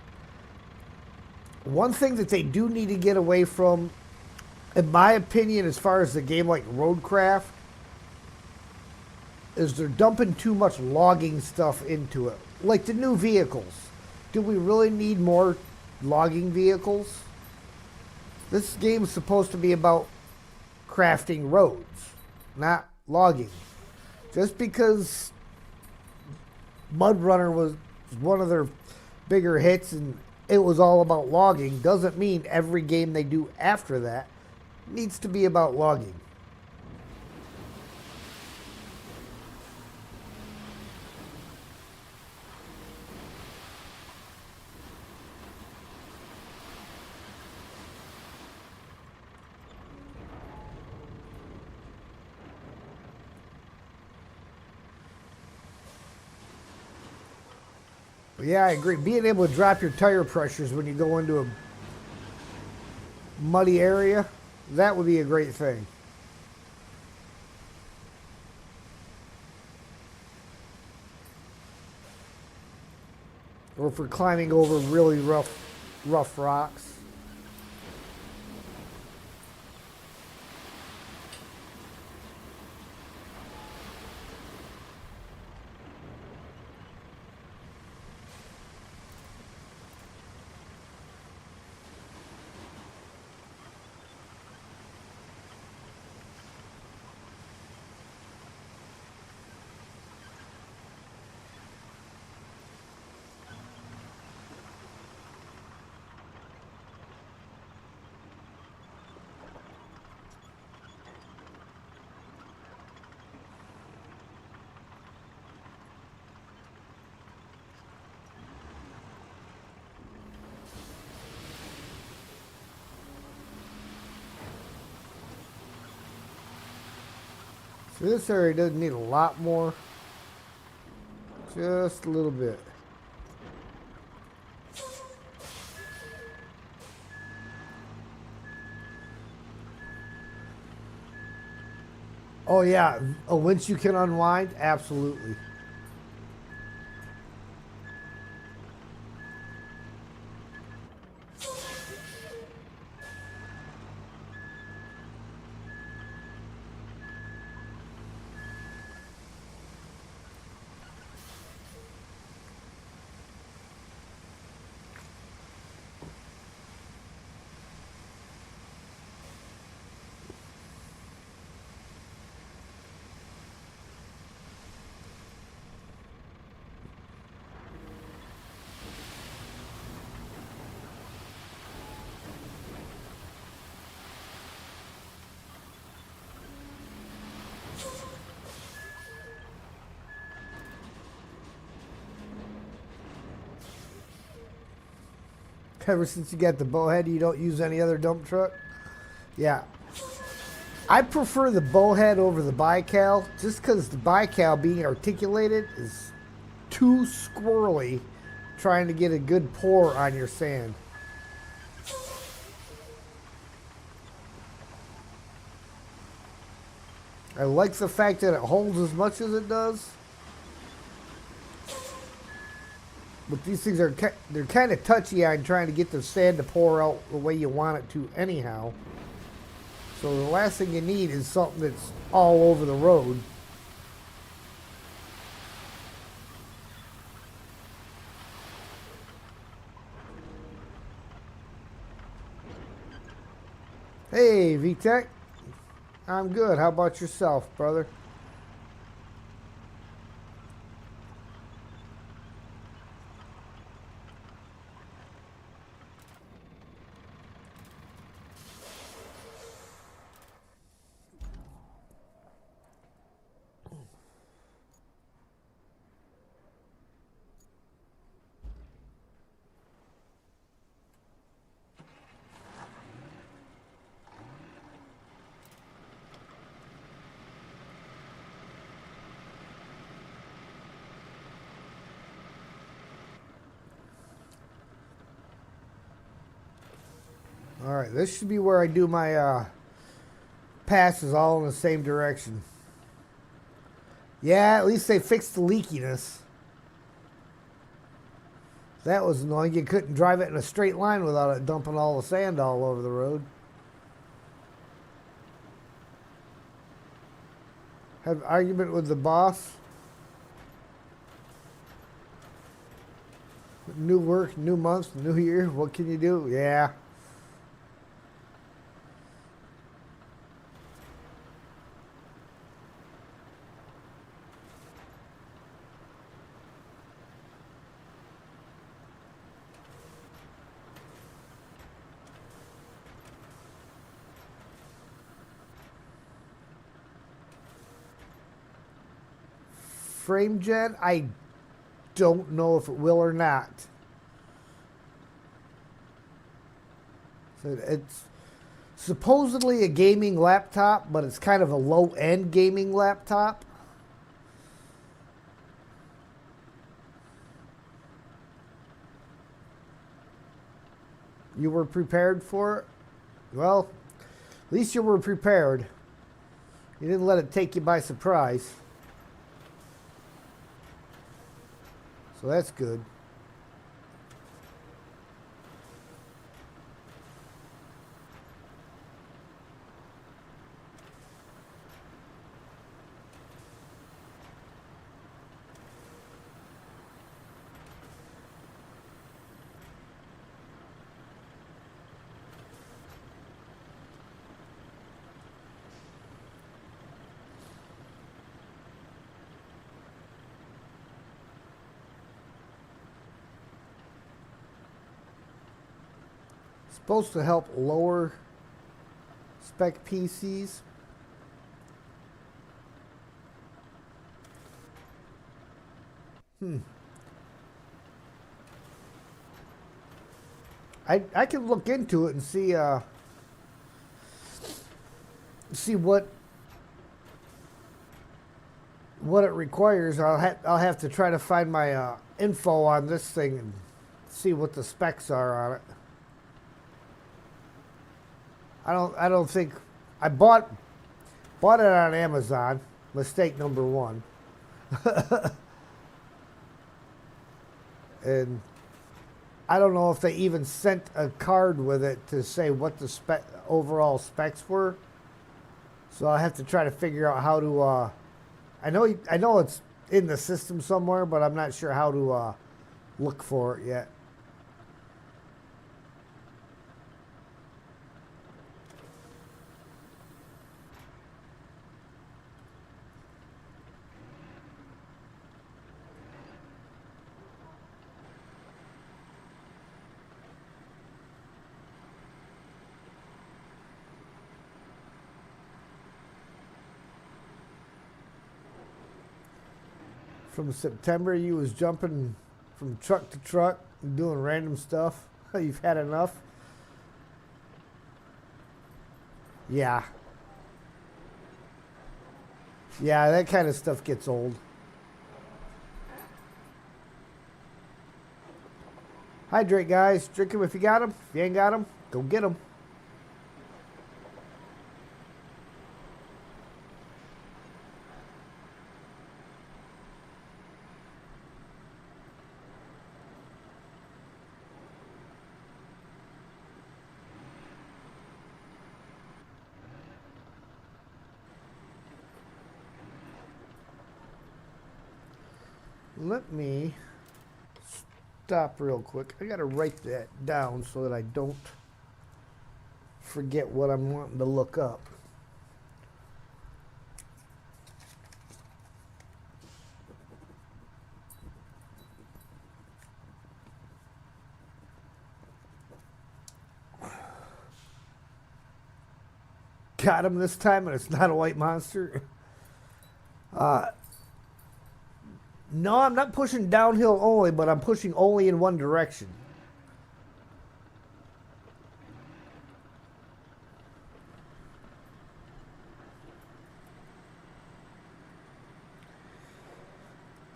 A: One thing that they do need to get away from, in my opinion, as far as the game like Roadcraft, is they're dumping too much logging stuff into it. Like the new vehicles. Do we really need more logging vehicles? This game is supposed to be about crafting roads, not logging. Just because Mud Runner was one of their bigger hits and it was all about logging doesn't mean every game they do after that needs to be about logging. But yeah, I agree. Being able to drop your tire pressures when you go into a muddy area, that would be a great thing. Or for climbing over really rough rocks. So this area doesn't need a lot more. Just a little bit. Oh yeah, a winch you can unwind? Absolutely. Ever since you got the bowhead, you don't use any other dump truck? Yeah. I prefer the bowhead over the bical just because the bical being articulated is too squirrely trying to get a good pour on your sand. I like the fact that it holds as much as it does. But these things are they're kind of touchy on trying to get the sand to pour out the way you want it to anyhow. So the last thing you need is something that's all over the road. Hey, VTech. I'm good. How about yourself, brother? All right, this should be where I do my passes all in the same direction. Yeah, at least they fixed the leakiness. That was annoying. You couldn't drive it in a straight line without it dumping all the sand all over the road. Have an argument with the boss. New work, new month, new year. What can you do? Yeah. Frame gen, I don't know if it will or not. So it's supposedly a gaming laptop, but it's kind of a low-end gaming laptop. You were prepared for it? Well, at least you were prepared. You didn't let it take you by surprise. So that's good. Supposed to help lower spec PCs. I can look into it and see what it requires. I'll have to try to find my info on this thing and see what the specs are on it. I don't think I bought it on Amazon. Mistake number one. And I don't know if they even sent a card with it to say what the overall specs were. So I have to try to figure out how to. I know it's in the system somewhere, but I'm not sure how to look for it yet. From September, you was jumping from truck to truck and doing random stuff. You've had enough? Yeah. Yeah, that kind of stuff gets old. Hydrate, guys. Drink them if you got them. If you ain't got them, go get them. Let me stop real quick. I got to write that down so that I don't forget what I'm wanting to look up. Got him this time, and it's not a white monster. No, I'm not pushing downhill only, but I'm pushing only in one direction.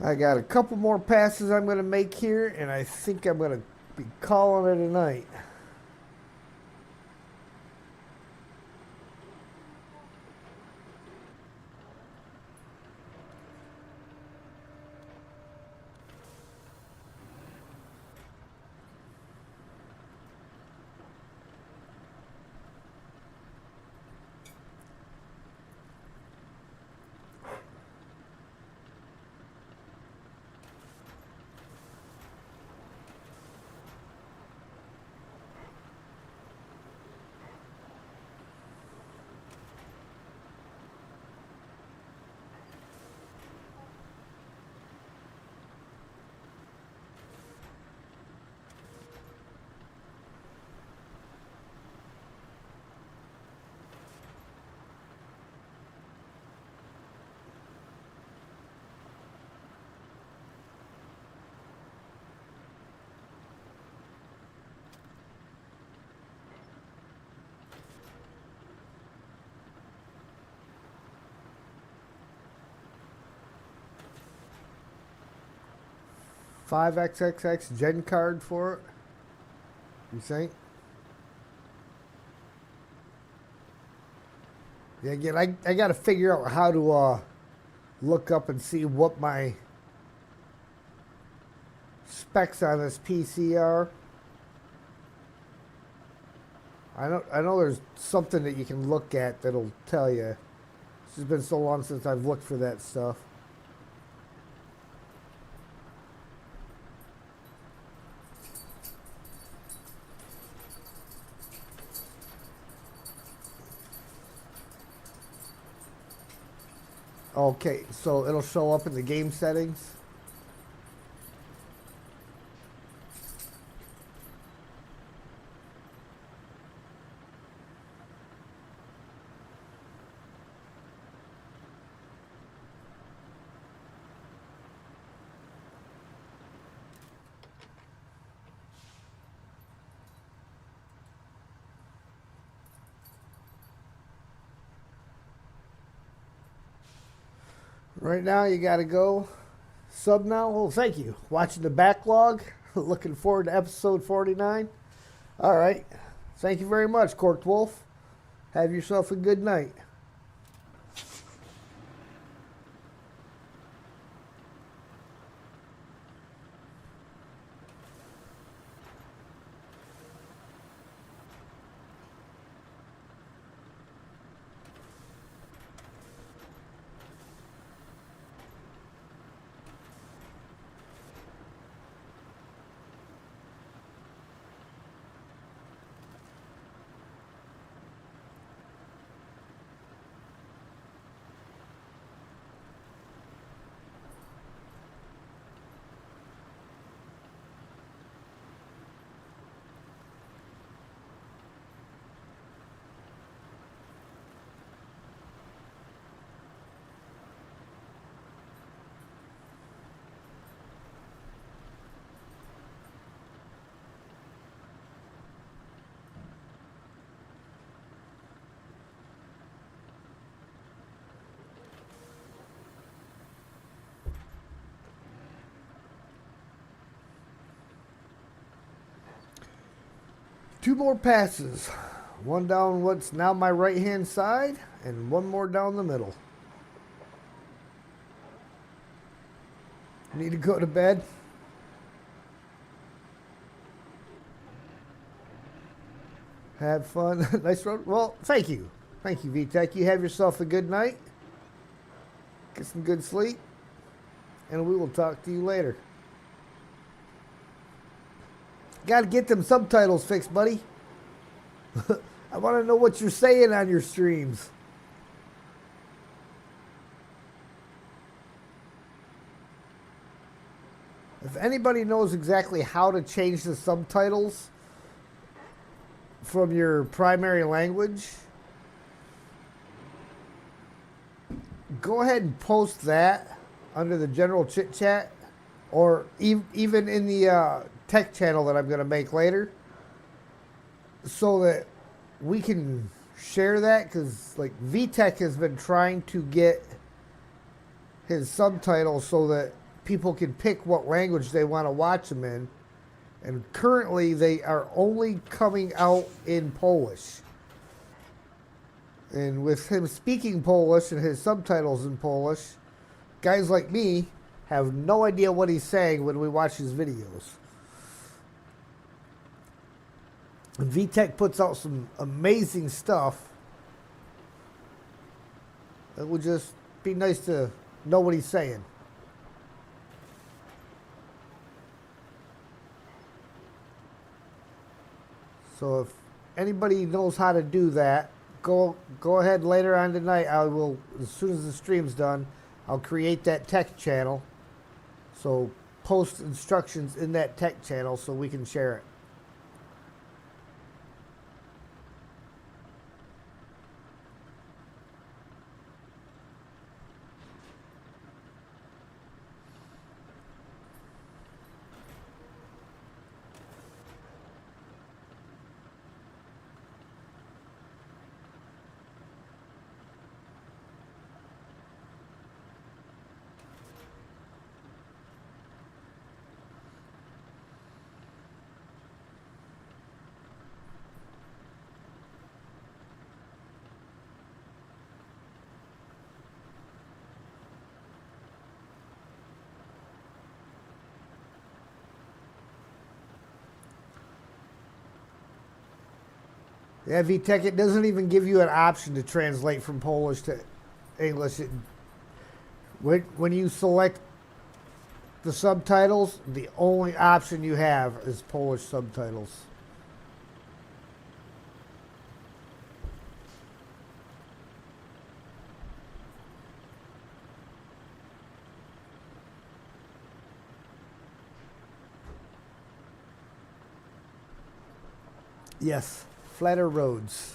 A: I got a couple more passes I'm going to make here, and I think I'm going to be calling it a night. $5XXX gen card for it. You think? Yeah, again, I got to figure out how to look up and see what my specs on this PC are. I know there's something that you can look at that'll tell you. It's just been so long since I've looked for that stuff. Okay, so it'll show up in the game settings. Right now, you got to go sub now. Well, thank you. Watching the backlog. Looking forward to episode 49. All right. Thank you very much, Corked Wolf. Have yourself a good night. 2 more passes. One down what's now my right hand side, and one more down the middle. Need to go to bed. Have fun. Nice road. Well, thank you. Thank you, VTech. You have yourself a good night. Get some good sleep. And we will talk to you later. Got to get them subtitles fixed, buddy. I want to know what you're saying on your streams. If anybody knows exactly how to change the subtitles from your primary language, go ahead and post that under the general chit chat, or even in the tech channel that I'm going to make later, so that we can share that, because like VTech has been trying to get his subtitles so that people can pick what language they want to watch them in, and currently they are only coming out in Polish. And with him speaking Polish and his subtitles in Polish, guys like me have no idea what he's saying when we watch his videos. And VTech puts out some amazing stuff. It would just be nice to know what he's saying. So if anybody knows how to do that, go ahead later on tonight. I will, as soon as the stream's done, I'll create that tech channel. So post instructions in that tech channel so we can share it. Yeah, VTech, it doesn't even give you an option to translate from Polish to English. When you select the subtitles, the only option you have is Polish subtitles. Yes, flatter roads.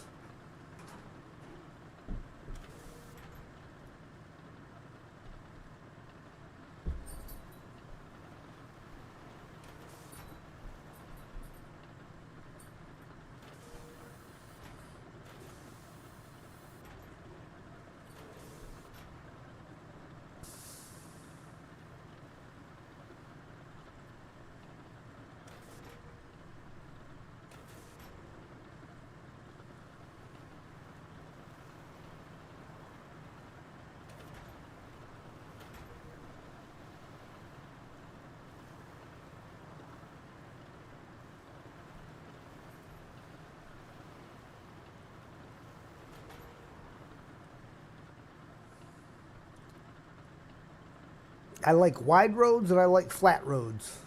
A: I like wide roads and I like flat roads.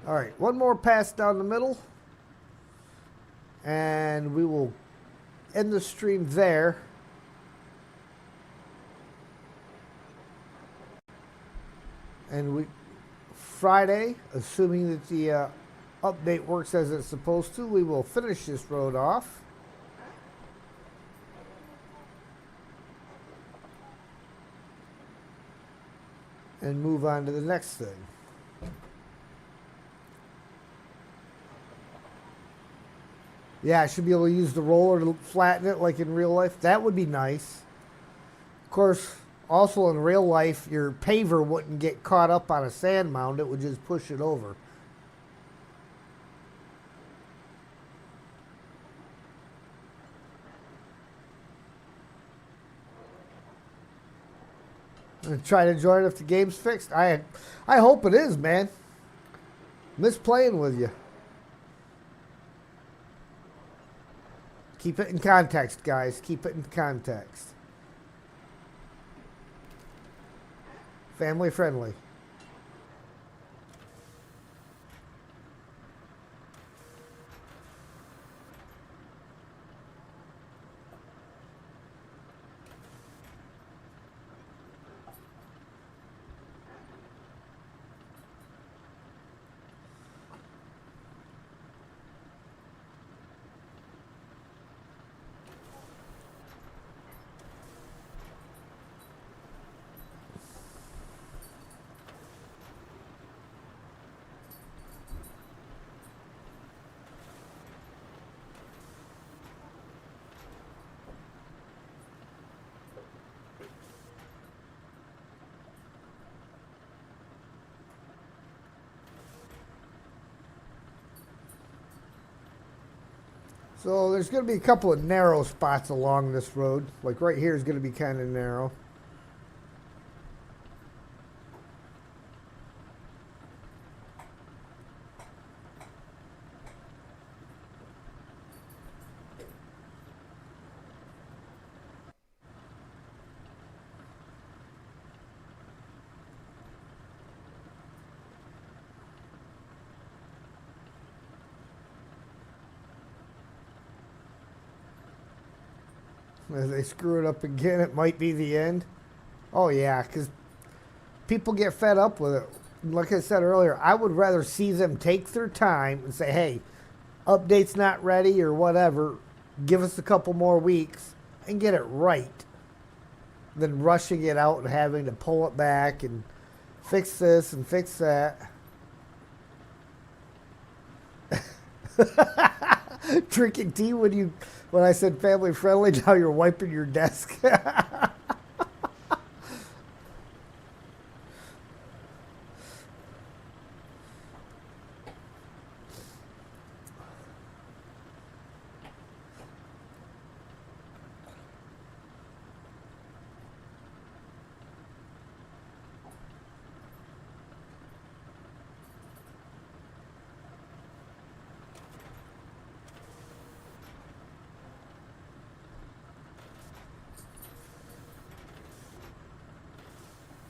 A: All right, one more pass down the middle, and we will end the stream there. And Friday, assuming that the update works as it's supposed to, we will finish this road off. And move on to the next thing. Yeah, I should be able to use the roller to flatten it like in real life. That would be nice. Of course, Also, in real life, your paver wouldn't get caught up on a sand mound. It would just push it over. And try to join if the game's fixed. I hope it is, man. Miss playing with you. Keep it in context, guys. Keep it in context. Family friendly. So there's going to be a couple of narrow spots along this road. Like right here is going to be kind of narrow. As they screw it up again, it might be the end. Oh, yeah, because people get fed up with it. Like I said earlier, I would rather see them take their time and say, hey, update's not ready or whatever. Give us a couple more weeks and get it right than rushing it out and having to pull it back and fix this and fix that. Drinking tea when I said family friendly, now you're wiping your desk.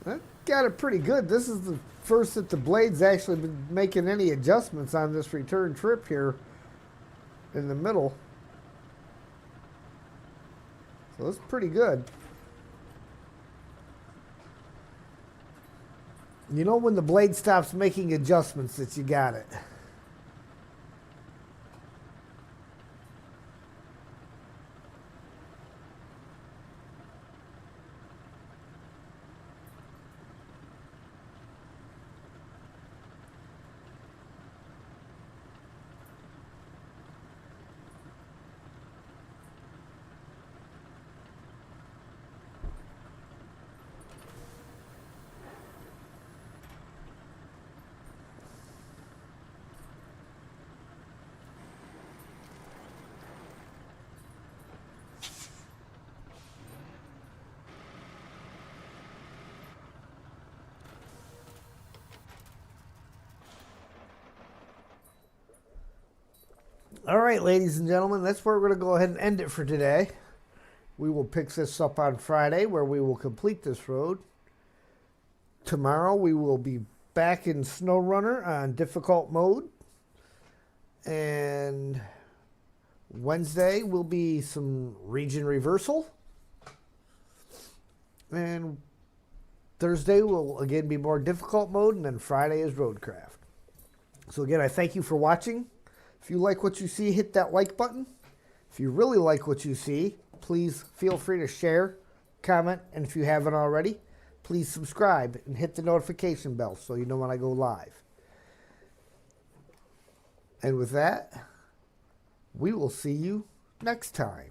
A: That got it pretty good. This is the first that the blade's actually been making any adjustments on this return trip here in the middle. So it's pretty good. You know when the blade stops making adjustments that you got it. All right, ladies and gentlemen, that's where we're going to go ahead and end it for today. We will pick this up on Friday where we will complete this road. Tomorrow we will be back in SnowRunner on difficult mode. And Wednesday will be some region reversal. And Thursday will again be more difficult mode. And then Friday is Roadcraft. So again, I thank you for watching. If you like what you see, hit that like button. If you really like what you see, please feel free to share, comment, and if you haven't already, please subscribe and hit the notification bell so you know when I go live. And with that, we will see you next time.